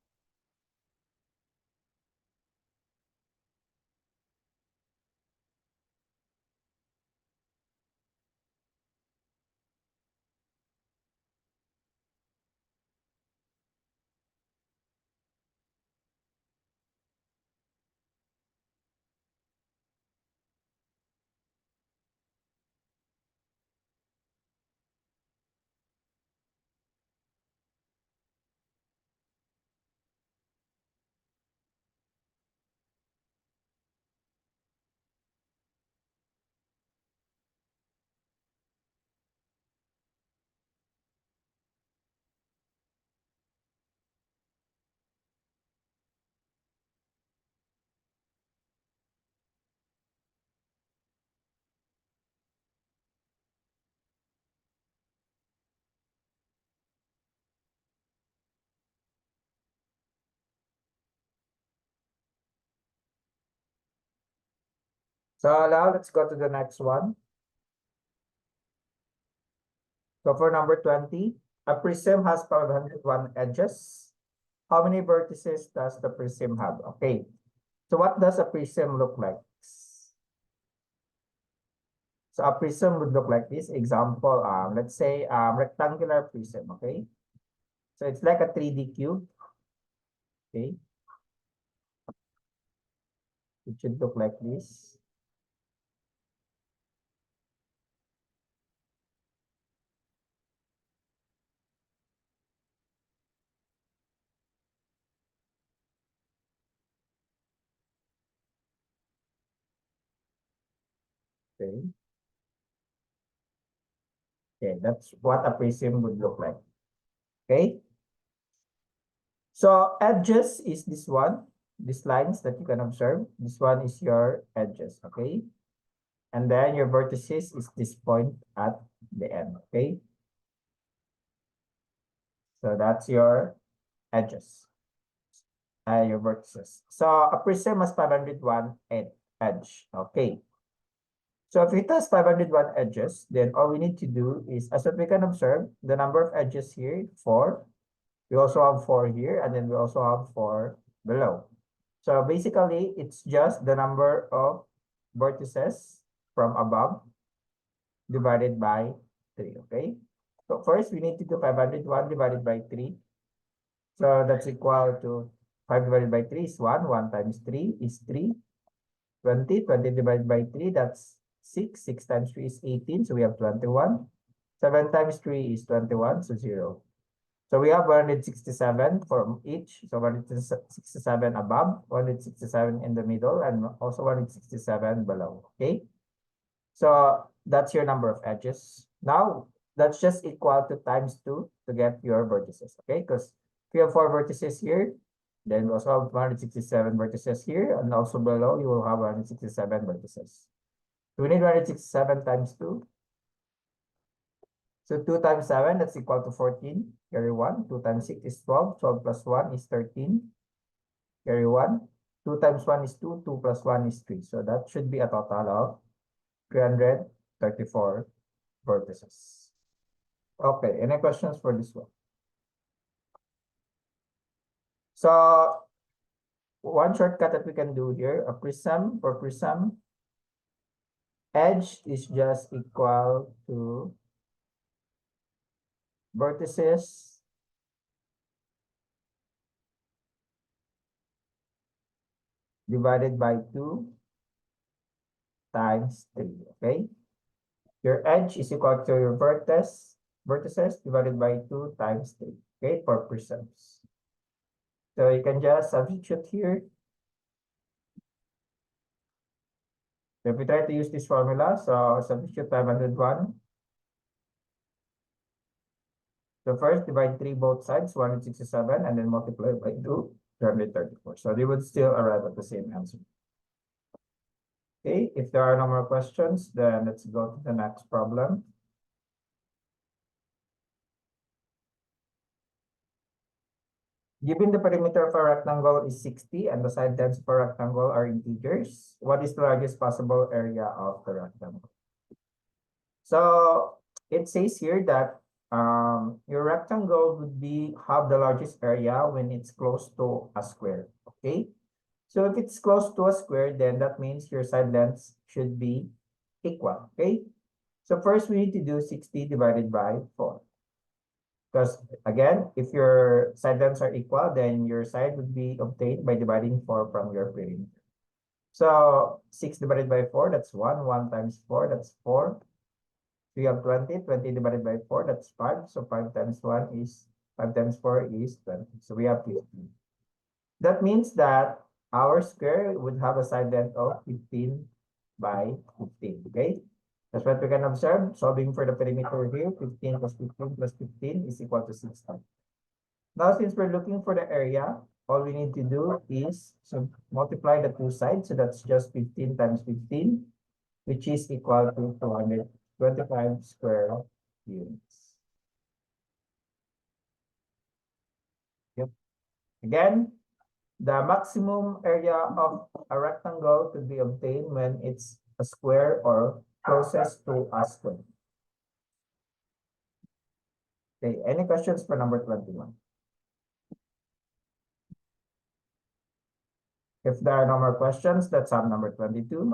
So now let's go to the next one. So for number 20, a prism has 501 edges. How many vertices does the prism have? Okay. So what does a prism look like? So a prism would look like this. Example, let's say rectangular prism, okay? So it's like a 3D cube, okay? It should look like this. Okay. Okay, that's what a prism would look like. Okay. So edges is this one, these lines that you can observe. This one is your edges, okay? And then your vertices is this point at the end, okay? So that's your edges, your vertices. So a prism has 501 edge, okay? So if it has 501 edges, then all we need to do is, as what we can observe, the number of edges here, 4. We also have 4 here, and then we also have 4 below. So basically, it's just the number of vertices from above divided by 3, okay? So first, we need to do 501 divided by 3. So that's equal to 5 divided by 3 is 1. 1 times 3 is 3. 20. 20 divided by 3, that's 6. 6 times 3 is 18, so we have 21. 7 times 3 is 21, so 0. So we have 167 from each. So 167 above, 167 in the middle, and also 167 below. Okay. So that's your number of edges. Now that's just equal to times 2 to get your vertices. Okay, because if you have 4 vertices here, then we also have 167 vertices here, and also below you will have 167 vertices. So we need 167 times 2. So 2 times 7, that's equal to 14. Carry 1. 2 times 6 is 12. 12 plus 1 is 13. Carry 1. 2 times 1 is 2. 2 plus 1 is 3. So that should be a total of 334 vertices. Okay, any questions for this one? So one shortcut that we can do here, a prism, for prism, edge is just equal to vertices divided by 2 times 3, okay? Your edge is equal to your vertices divided by 2 times 3, okay, for prisms. So you can just substitute here. So if we try to use this formula, so substitute 501. So first divide 3 both sides, 167, and then multiply by 2, 334. So they would still arrive at the same answer. Okay, if there are no more questions, then let's go to the next problem. Given the perimeter of a rectangle is 60 and the side lengths of a rectangle are integers, what is the largest possible area of the rectangle? So it says here that your rectangle would have the largest area when it's close to a square, okay? So if it's close to a square, then that means your side lengths should be equal, okay? So first we need to do 60 divided by 4. Because again, if your side lengths are equal, then your side would be obtained by dividing 4 from your perimeter. So 6 divided by 4, that's 1. 1 times 4, that's 4. We have 20. 20 divided by 4, that's 5. So 5 times 1 is 5 times 4 is 20. So we have 15. That means that our square would have a side length of 15 by 15. Okay? That's what we can observe. Solving for the perimeter here, 15 plus 15 plus 15 is equal to 60. Now, since we're looking for the area, all we need to do is multiply the two sides. So that's just 15 times 15, which is equal to 225 square units. Yep. Again, the maximum area of a rectangle could be obtained when it's a square or closest to a square. Okay, any questions for number 21? If there are no more questions, that's sum number 22.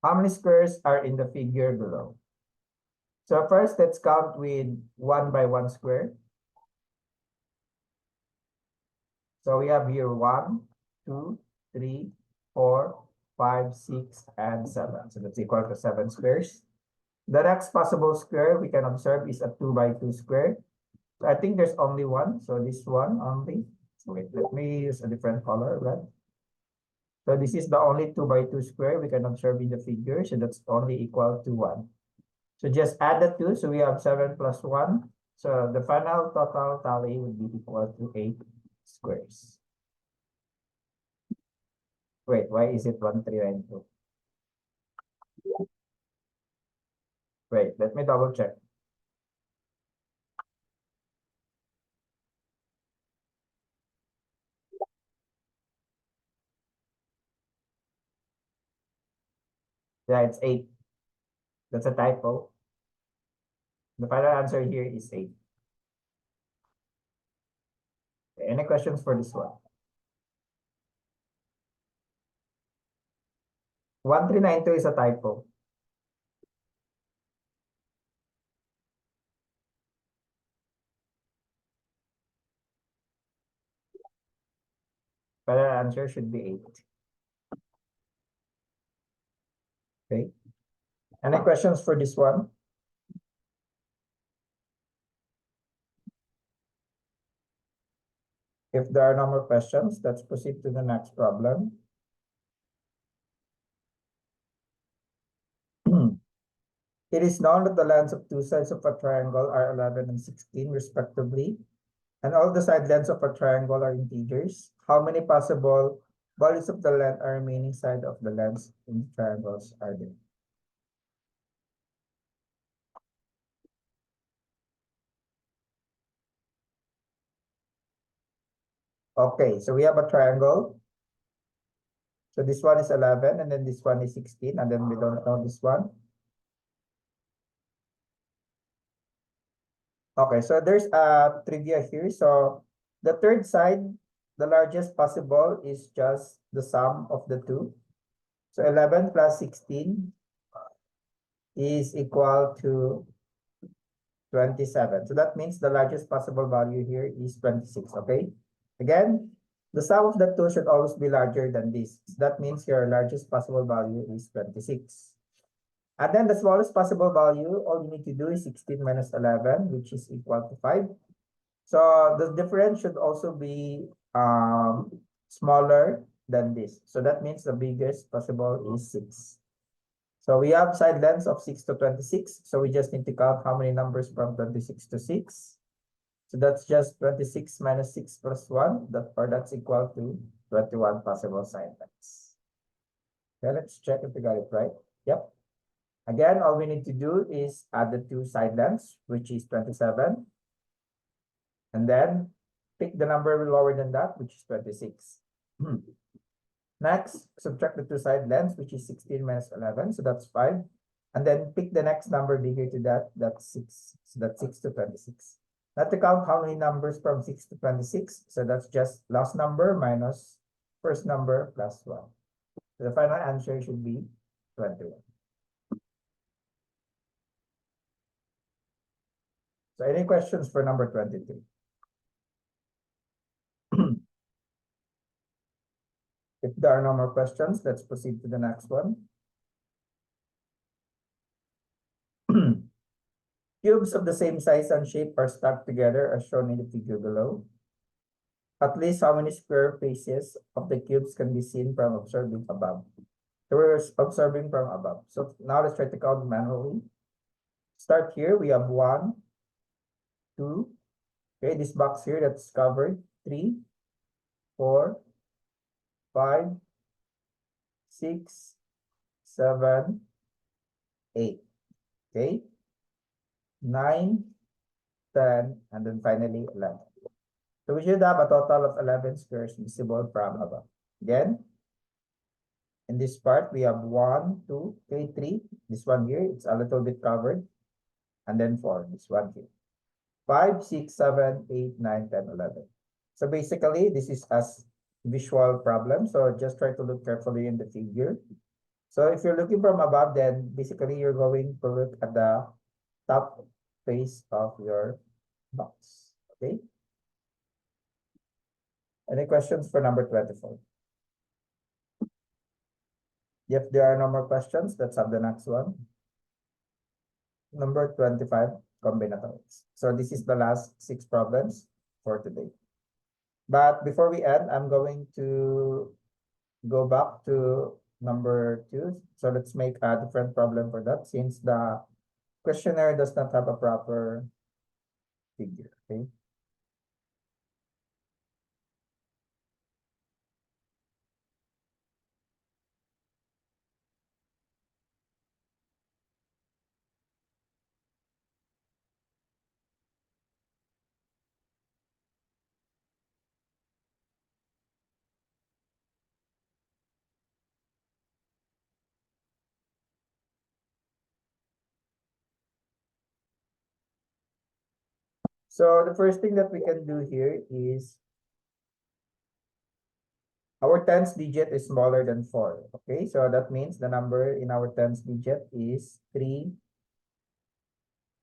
How many squares are in the figure below? So first, let's count with 1 by 1 square. So we have here 1, 2, 3, 4, 5, 6, and 7. So that's equal to 7 squares. The next possible square we can observe is a 2 by 2 square. So I think there's only one. So this one only. So wait, let me use a different color, red. So this is the only 2 by 2 square we can observe in the figure. So that's only equal to 1. So just add the 2. So we have 7 plus 1. So the final total tally would be equal to 8 squares. Wait, why is it 1392? Wait, let me double check. Yeah, it's 8. That's a typo. The final answer here is 8. Any questions for this one? 1392 is a typo. Final answer should be 8. Okay. Any questions for this one? If there are no more questions, let's proceed to the next problem. It is known that the lengths of two sides of a triangle are 11 and 16 respectively, and all the side lengths of a triangle are integers. How many possible values of the length are remaining side of the lengths in triangles are there? Okay, so we have a triangle. So this one is 11, and then this one is 16, and then we don't know this one. Okay, so there's a trivia here. So the third side, the largest possible is just the sum of the two. So 11 plus 16 is equal to 27. So that means the largest possible value here is 26, okay? Again, the sum of the two should always be larger than this. So that means your largest possible value is 26. And then the smallest possible value, all you need to do is 16 minus 11, which is equal to 5. So the difference should also be smaller than this. So that means the biggest possible is 6. So we have side lengths of 6 to 26. So we just need to count how many numbers from 26 to 6. So that's just 26 minus 6 plus 1. That's equal to 21 possible side lengths. Okay, let's check if we got it right. Yep. Again, all we need to do is add the two side lengths, which is 27. And then pick the number lower than that, which is 26. Next, subtract the two side lengths, which is 16 minus 11. So that's 5. And then pick the next number bigger to that. That's 6. So that's 6 to 26. Now to count how many numbers from 6 to 26. So that's just last number minus first number plus 1. So the final answer should be 21. So any questions for number 22? If there are no more questions, let's proceed to the next one. Cubes of the same size and shape are stacked together as shown in the figure below. At least how many square faces of the cubes can be seen from observing above? So we're observing from above. So now let's try to count manually. Start here. We have 1, 2. Okay, this box here that's covered. 3, 4, 5, 6, 7, 8. Okay. 9, 10, and then finally 11. So we should have a total of 11 squares visible from above. Again, in this part, we have 1, 2, 3, 3. This one here, it's a little bit covered. And then 4, this one here. 5, 6, 7, 8, 9, 10, 11. So basically, this is as visual problem. So just try to look carefully in the figure. So if you're looking from above, then basically you're going to look at the top face of your box. Okay? Any questions for number 24? If there are no more questions, let's have the next one. Number 25, combinatorics. So this is the last 6 problems for today. But before we end, I'm going to go back to number 2. So let's make a different problem for that since the questionnaire does not have a proper figure. Okay. So the first thing that we can do here is our tens digit is smaller than 4. Okay, so that means the number in our tens digit is 3,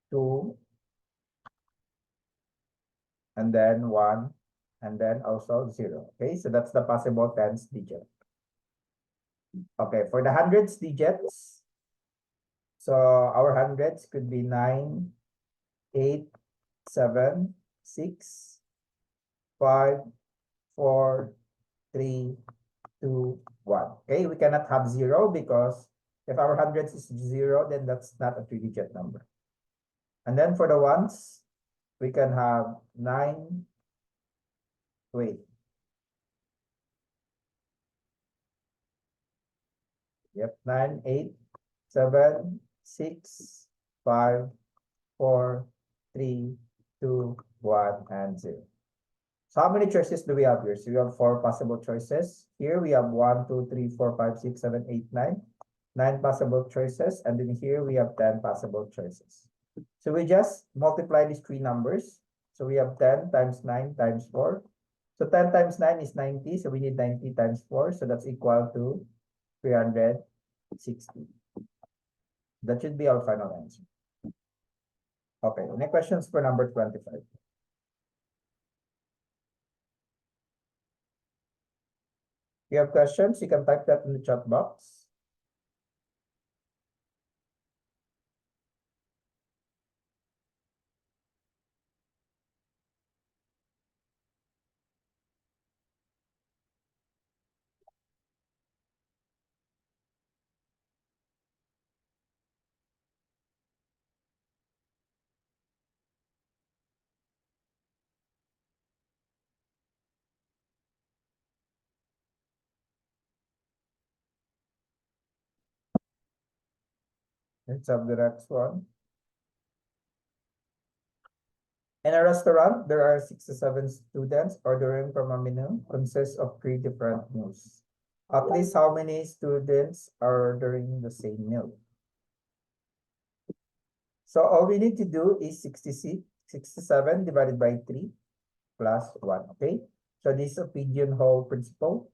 2, and then 1, and then also 0. Okay, so that's the possible tens digit. Okay, for the hundreds digits, so our hundreds could be 9, 8, 7, 6, 5, 4, 3, 2, 1. Okay, we cannot have 0 because if our hundreds is 0, then that's not a 3-digit number. And then for the ones, we can have 9, wait. Yep, 9, 8, 7, 6, 5, 4, 3, 2, 1, and 0. So how many choices do we have here? So we have 4 possible choices. Here we have 1, 2, 3, 4, 5, 6, 7, 8, 9. 9 possible choices. And then here we have 10 possible choices. So we just multiply these 3 numbers. So we have 10 times 9 times 4. So 10 times 9 is 90. So we need 90 times 4. So that's equal to 360. That should be our final answer. Okay, any questions for number 25? If you have questions, you can type that in the chat box. Let's have the next one. In a restaurant, there are 67 students ordering from a menu consists of 3 different meals. At least how many students are ordering the same meal? So all we need to do is 67 divided by 3 plus 1, okay? So this is a pigeonhole principle.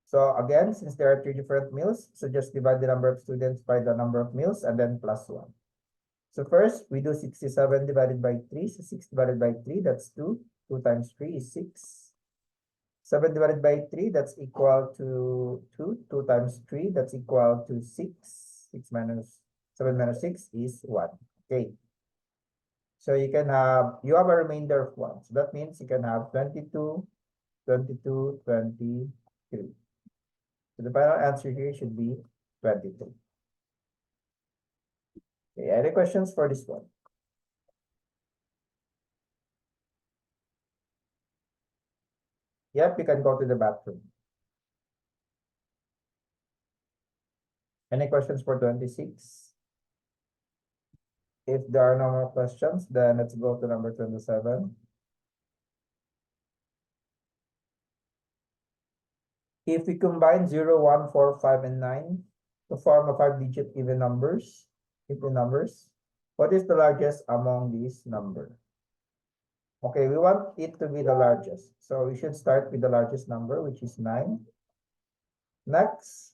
So again, since there are 3 different meals, so just divide the number of students by the number of meals and then plus 1. So first, we do 67 divided by 3. So 6 divided by 3, that's 2. 2 times 3 is 6. 7 divided by 3, that's equal to 2. 2 times 3, that's equal to 6. 6 minus 7 minus 6 is 1. Okay. So you have a remainder of 1. So that means you can have 22, 22, 23. So the final answer here should be 22. Okay, any questions for this one? Yep, you can go to the bathroom. Any questions for 26? If there are no more questions, then let's go to number 27. if we combine 0, 1, 4, 5, and 9 to form a 5-digit even numbers, what is the largest among these numbers? Okay, we want it to be the largest. So we should start with the largest number, which is 9. Next,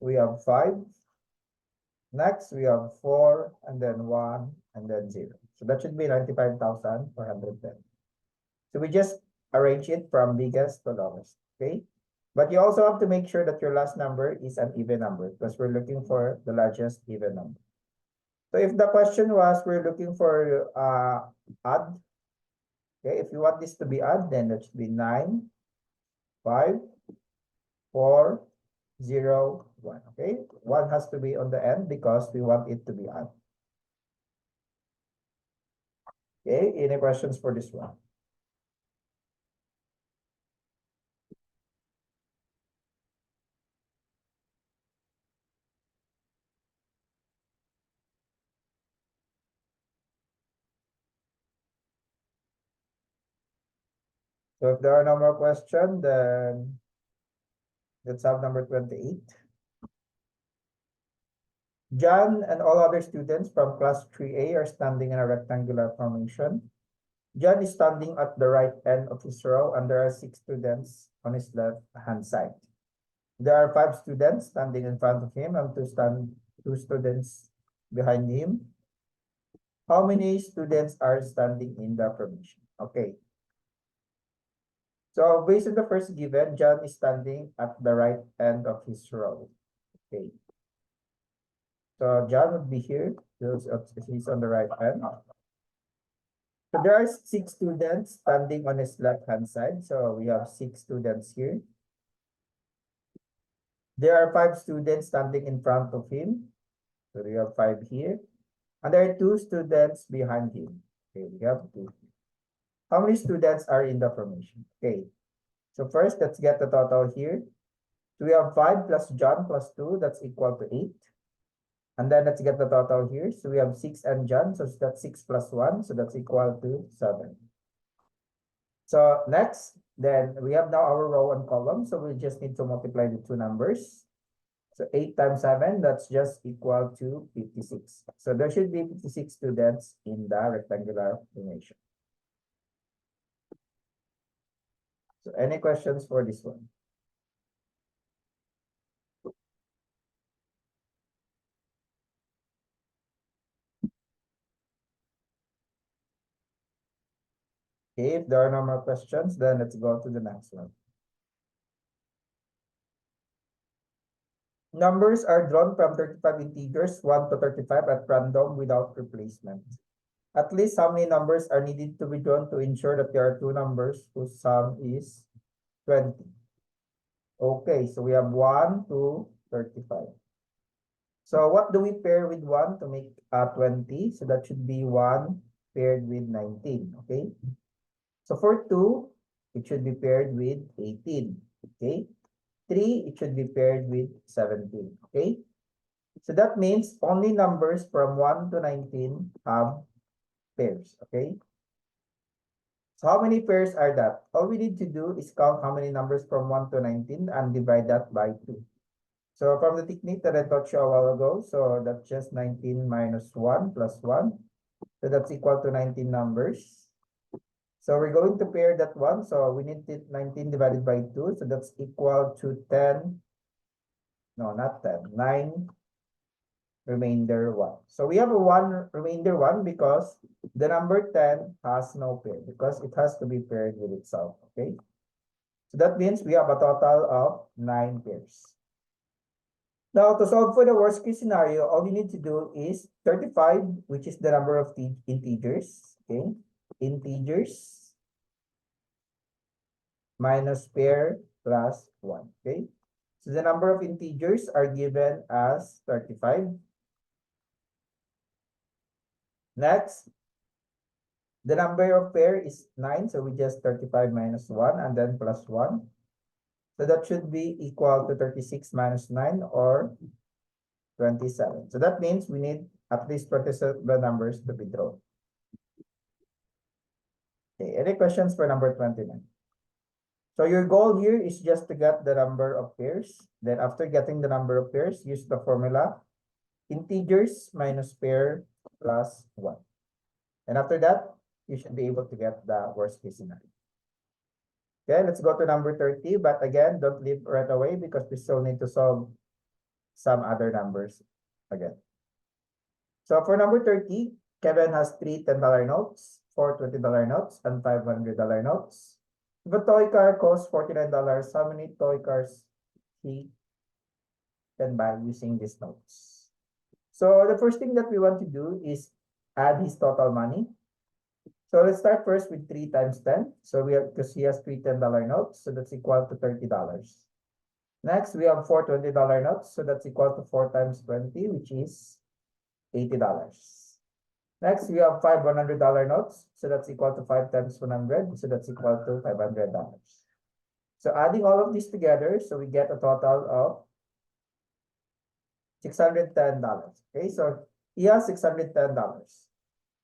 we have 5. Next, we have 4, and then 1, and then 0. So that should be 95,410. So we just arrange it from biggest to lowest, okay? But you also have to make sure that your last number is an even number because we're looking for the largest even number. So if the question was we're looking for odd, okay, if you want this to be odd, then that should be 9, 5, 4, 0, 1, okay? 1 has to be on the end because we want it to be odd. Okay, any questions for this one? So if there are no more questions, then let's have number 28. John and all other students from class 3A are standing in a rectangular formation. John is standing at the right end of his row, and there are 6 students on his left-hand side. There are 5 students standing in front of him and 2 students behind him. How many students are standing in the formation? Okay. So based on the first given, John is standing at the right end of his row. Okay. So John would be here. He's on the right hand. So there are 6 students standing on his left-hand side. So we have 6 students here. There are 5 students standing in front of him. So we have 5 here. And there are 2 students behind him. Okay, we have 2. How many students are in the formation? Okay. So first, let's get the total here. So we have 5 plus John plus 2. That's equal to 8. And then let's get the total here. So we have 6 and John. So that's 6 plus 1. So that's equal to 7. So next, then we have now our row and column. So we just need to multiply the 2 numbers. So 8 times 7, that's just equal to 56. So there should be 56 students in the rectangular formation. So any questions for this one? Okay, if there are no more questions, then let's go to the next one. Numbers are drawn from 35 integers, 1 to 35 at random without replacement. At least how many numbers are needed to be drawn to ensure that there are 2 numbers whose sum is 20? Okay, so we have 1 to 35. So what do we pair with 1 to make 20? So that should be 1 paired with 19, okay? So for 2, it should be paired with 18, okay? 3, it should be paired with 17, okay? So that means only numbers from 1 to 19 have pairs, okay? So how many pairs are that? All we need to do is count how many numbers from 1 to 19 and divide that by 2. So from the technique that I taught you a while ago, so that's just 19 minus 1 plus 1. So that's equal to 19 numbers. So we're going to pair that one. So we need 19 divided by 2. So that's equal to 10. No, not 10. 9 remainder 1. So we have a 1 remainder 1 because the number 10 has no pair because it has to be paired with itself. Okay. So that means we have a total of 9 pairs. Now, to solve for the worst case scenario, all you need to do is 35, which is the number of integers. Okay. Integers minus pair plus 1. Okay. So the number of integers are given as 35. Next, the number of pair is 9. So we just 35 minus 1 and then plus 1. So that should be equal to 36 minus 9 or 27. So that means we need at least 27 numbers to be drawn. Okay, any questions for number 29? So your goal here is just to get the number of pairs. Then after getting the number of pairs, use the formula integers minus pair plus 1. And after that, you should be able to get the worst case scenario. Okay, let's go to number 30. But again, don't leave right away because we still need to solve some other numbers again. So for number 30, Kevin has three $10 notes, four $20 notes, and $500 notes. If a toy car costs $49, how many toy cars he can buy using these notes? So the first thing that we want to do is add his total money. So let's start first with 3 times 10. So we have, because he has three $10 notes, so that's equal to $30. Next, we have four $20 notes, so that's equal to 4 times 20, which is $80. Next, we have five $100 notes, so that's equal to 5 times 100, so that's equal to $500. So adding all of these together, so we get a total of $610. Okay, so he has $610.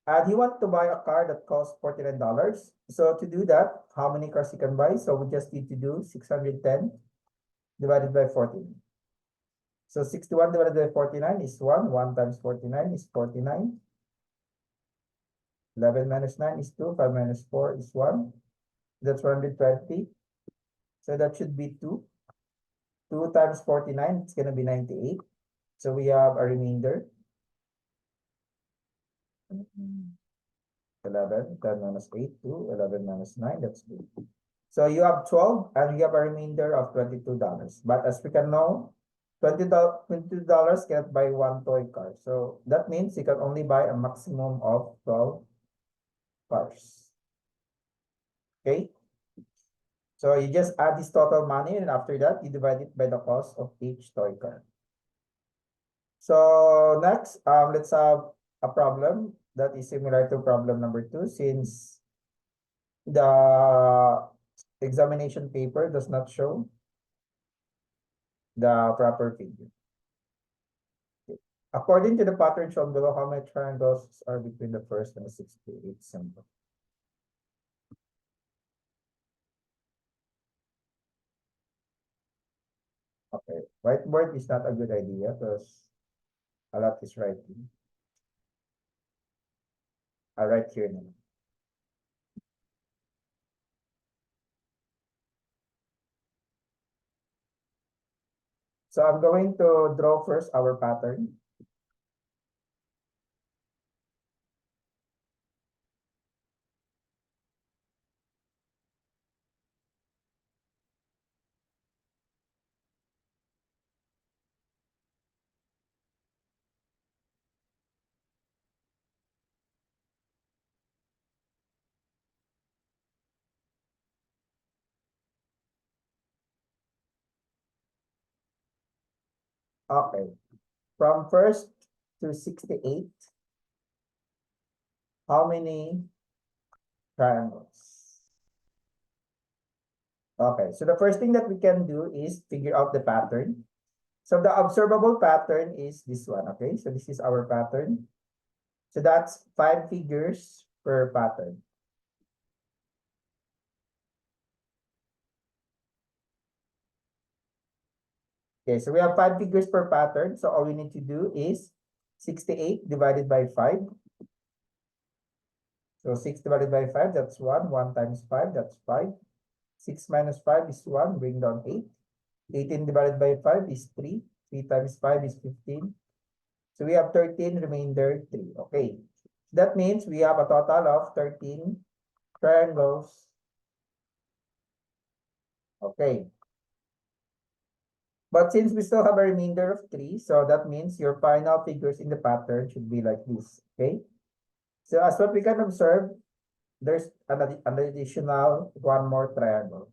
And he wants to buy a car that costs $49. So to do that, how many cars he can buy? So we just need to do 610 divided by 14. So 61 divided by 49 is 1. 1 times 49 is 49. 11 minus 9 is 2. 5 minus 4 is 1. That's 120. So that should be 2. 2 times 49, it's going to be 98. So we have a remainder. 11, 10 minus 8, 2, 11 minus 9, that's 2. So you have 12 and you have a remainder of $22. But as we can know, $22 cannot buy one toy car. So that means you can only buy a maximum of 12 cars. Okay? So you just add this total money and after that, you divide it by the cost of each toy car. So next, let's have a problem that is similar to problem number 2 since the examination paper does not show the proper figure. Okay. According to the pattern shown below, how many triangles are between the first and the 68th symbol? Okay, whiteboard is not a good idea because a lot is writing. I'll write here now. So I'm going to draw first our pattern. Okay, from first to 68, how many triangles? Okay, so the first thing that we can do is figure out the pattern. So the observable pattern is this one, okay? So this is our pattern. So that's 5 figures per pattern. Okay, so we have 5 figures per pattern. So all we need to do is 68 divided by 5. So 6 divided by 5, that's 1. 1 times 5, that's 5. 6 minus 5 is 1, bring down 8. 18 divided by 5 is 3. 3 times 5 is 15. So we have 13, remainder 3. Okay, that means we have a total of 13 triangles. Okay. But since we still have a remainder of 3, so that means your final figures in the pattern should be like this, okay? So as what we can observe, there's an additional one more triangle.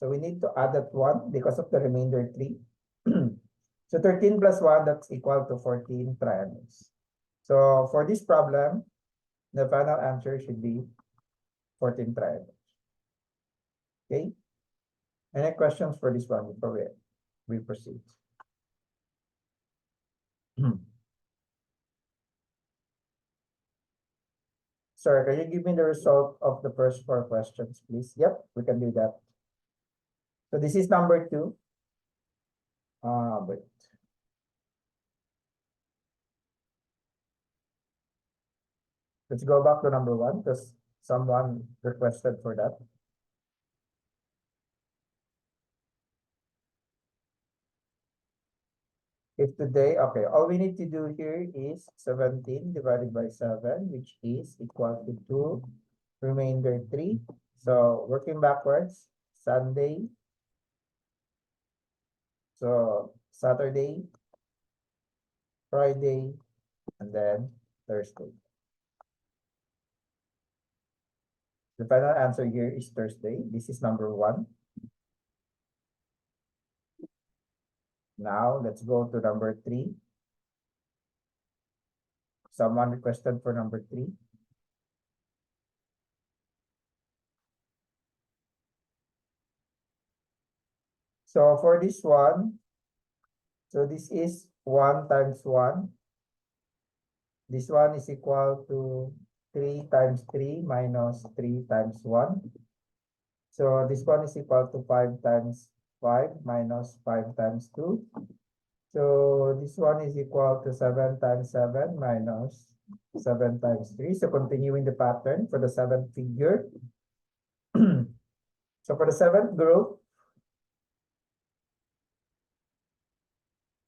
So we need to add that one because of the remainder 3. So 13 plus 1, that's equal to 14 triangles. So for this problem, the final answer should be 14 triangles. Okay? Any questions for this one before we proceed? Sir, can you give me the result of the first 4 questions, please? Yep, we can do that. So this is number 2. But let's go back to number 1 because someone requested for that. If today, okay, all we need to do here is 17 divided by 7, which is equal to 2, remainder 3. So working backwards, Sunday, so Saturday, Friday, and then Thursday. The final answer here is Thursday. This is number 1. Now let's go to number 3. Someone requested for number 3. So for this one, so this is 1 times 1. This one is equal to 3 times 3 minus 3 times 1. So this one is equal to 5 times 5 minus 5 times 2. So this one is equal to 7 times 7 minus 7 times 3. So continuing the pattern for the 7th figure. So for the 7th group,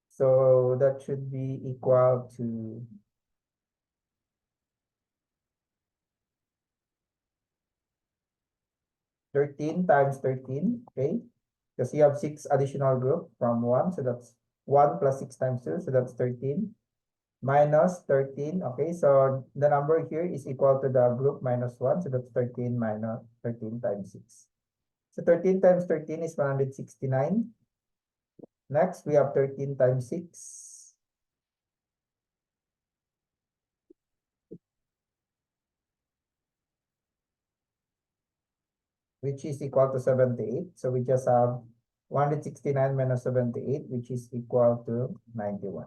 so that should be equal to 13 times 13, okay? Because you have 6 additional group from 1, so that's 1 plus 6 times 2, so that's 13. Minus 13, okay? So the number here is equal to the group minus 1, so that's 13 minus 13 times 6. So 13 times 13 is 169. Next, we have 13 times 6. Which is equal to 78. So we just have 169 minus 78, which is equal to 91.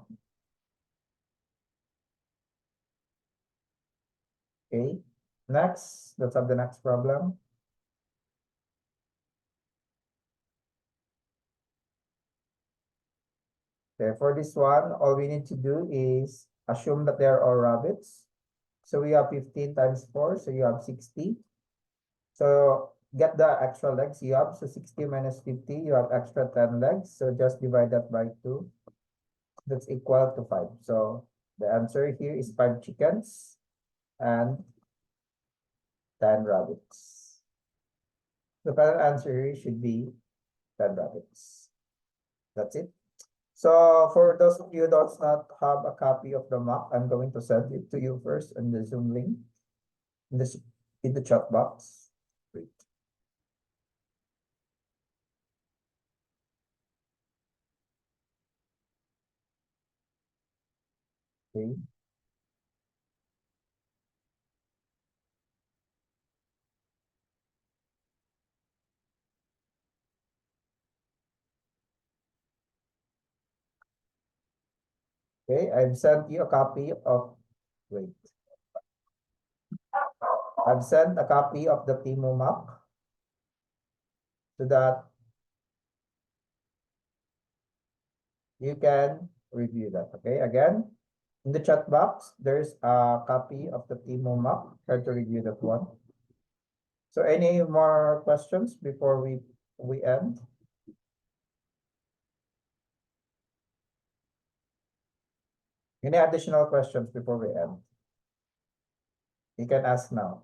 Okay, next, let's have the next problem. Okay, for this one, all we need to do is assume that they are all rabbits. So we have 15 times 4, so you have 60. So get the extra legs you have. So 60 minus 50, you have extra 10 legs. So just divide that by 2. That's equal to 5. So the answer here is 5 chickens and 10 rabbits. The final answer here should be 10 rabbits. That's it. So for those of you who does not have a copy of the map, I'm going to send it to you first in the Zoom link in the chat box. Great. Okay. Okay, I've sent you a copy of, wait. I've sent a copy of the Timo map so that you can review that. Okay, again, in the chat box, there's a copy of the Timo map. Try to review that one. So any more questions before we end? Any additional questions before we end? You can ask now.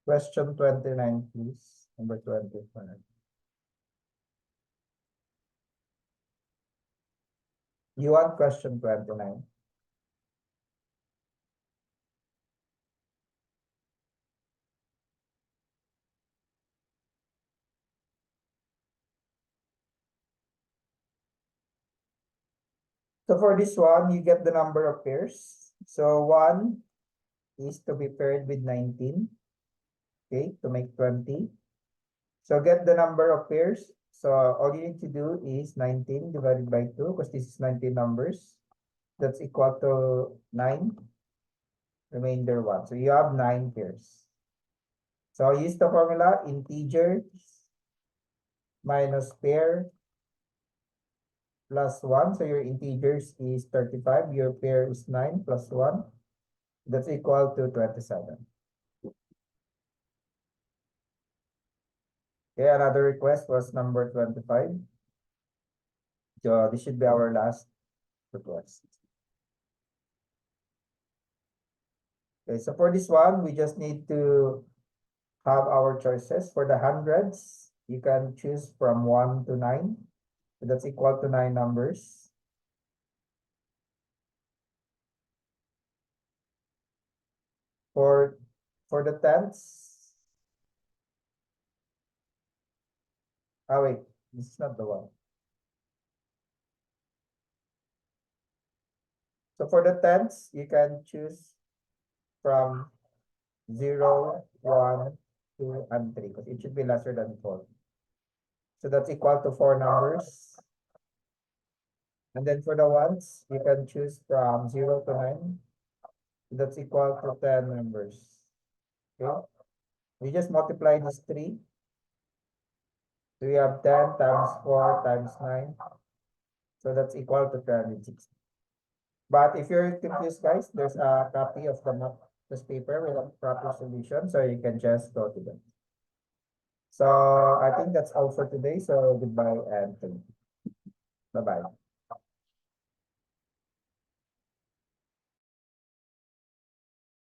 Question 29, please. Number 25. You want question 29? So for this one, you get the number of pairs. So 1 is to be paired with 19, okay, to make 20. So get the number of pairs. So all you need to do is 19 divided by 2, because this is 19 numbers. That's equal to 9, remainder 1. So you have 9 pairs. So use the formula integers minus pair plus 1. So your integers is 35. Your pair is 9 plus 1. That's equal to 27. Okay, another request was number 25. So this should be our last request. Okay, so for this one, we just need to have our choices. For the hundreds, you can choose from 1 to 9. So that's equal to 9 numbers. For the tenths, wait, this is not the one. So for the tenths, you can choose from 0, 1, 2, and 3, because it should be lesser than 4. So that's equal to 4 numbers. And then for the ones, you can choose from 0 to 9. That's equal to 10 numbers. Okay. We just multiply these 3. So we have 10 times 4 times 9. So that's equal to 360. But if you're confused, guys, there's a copy of the map, this paper with a proper solution, so you can just go to them. So I think that's all for today. So goodbye and thank you.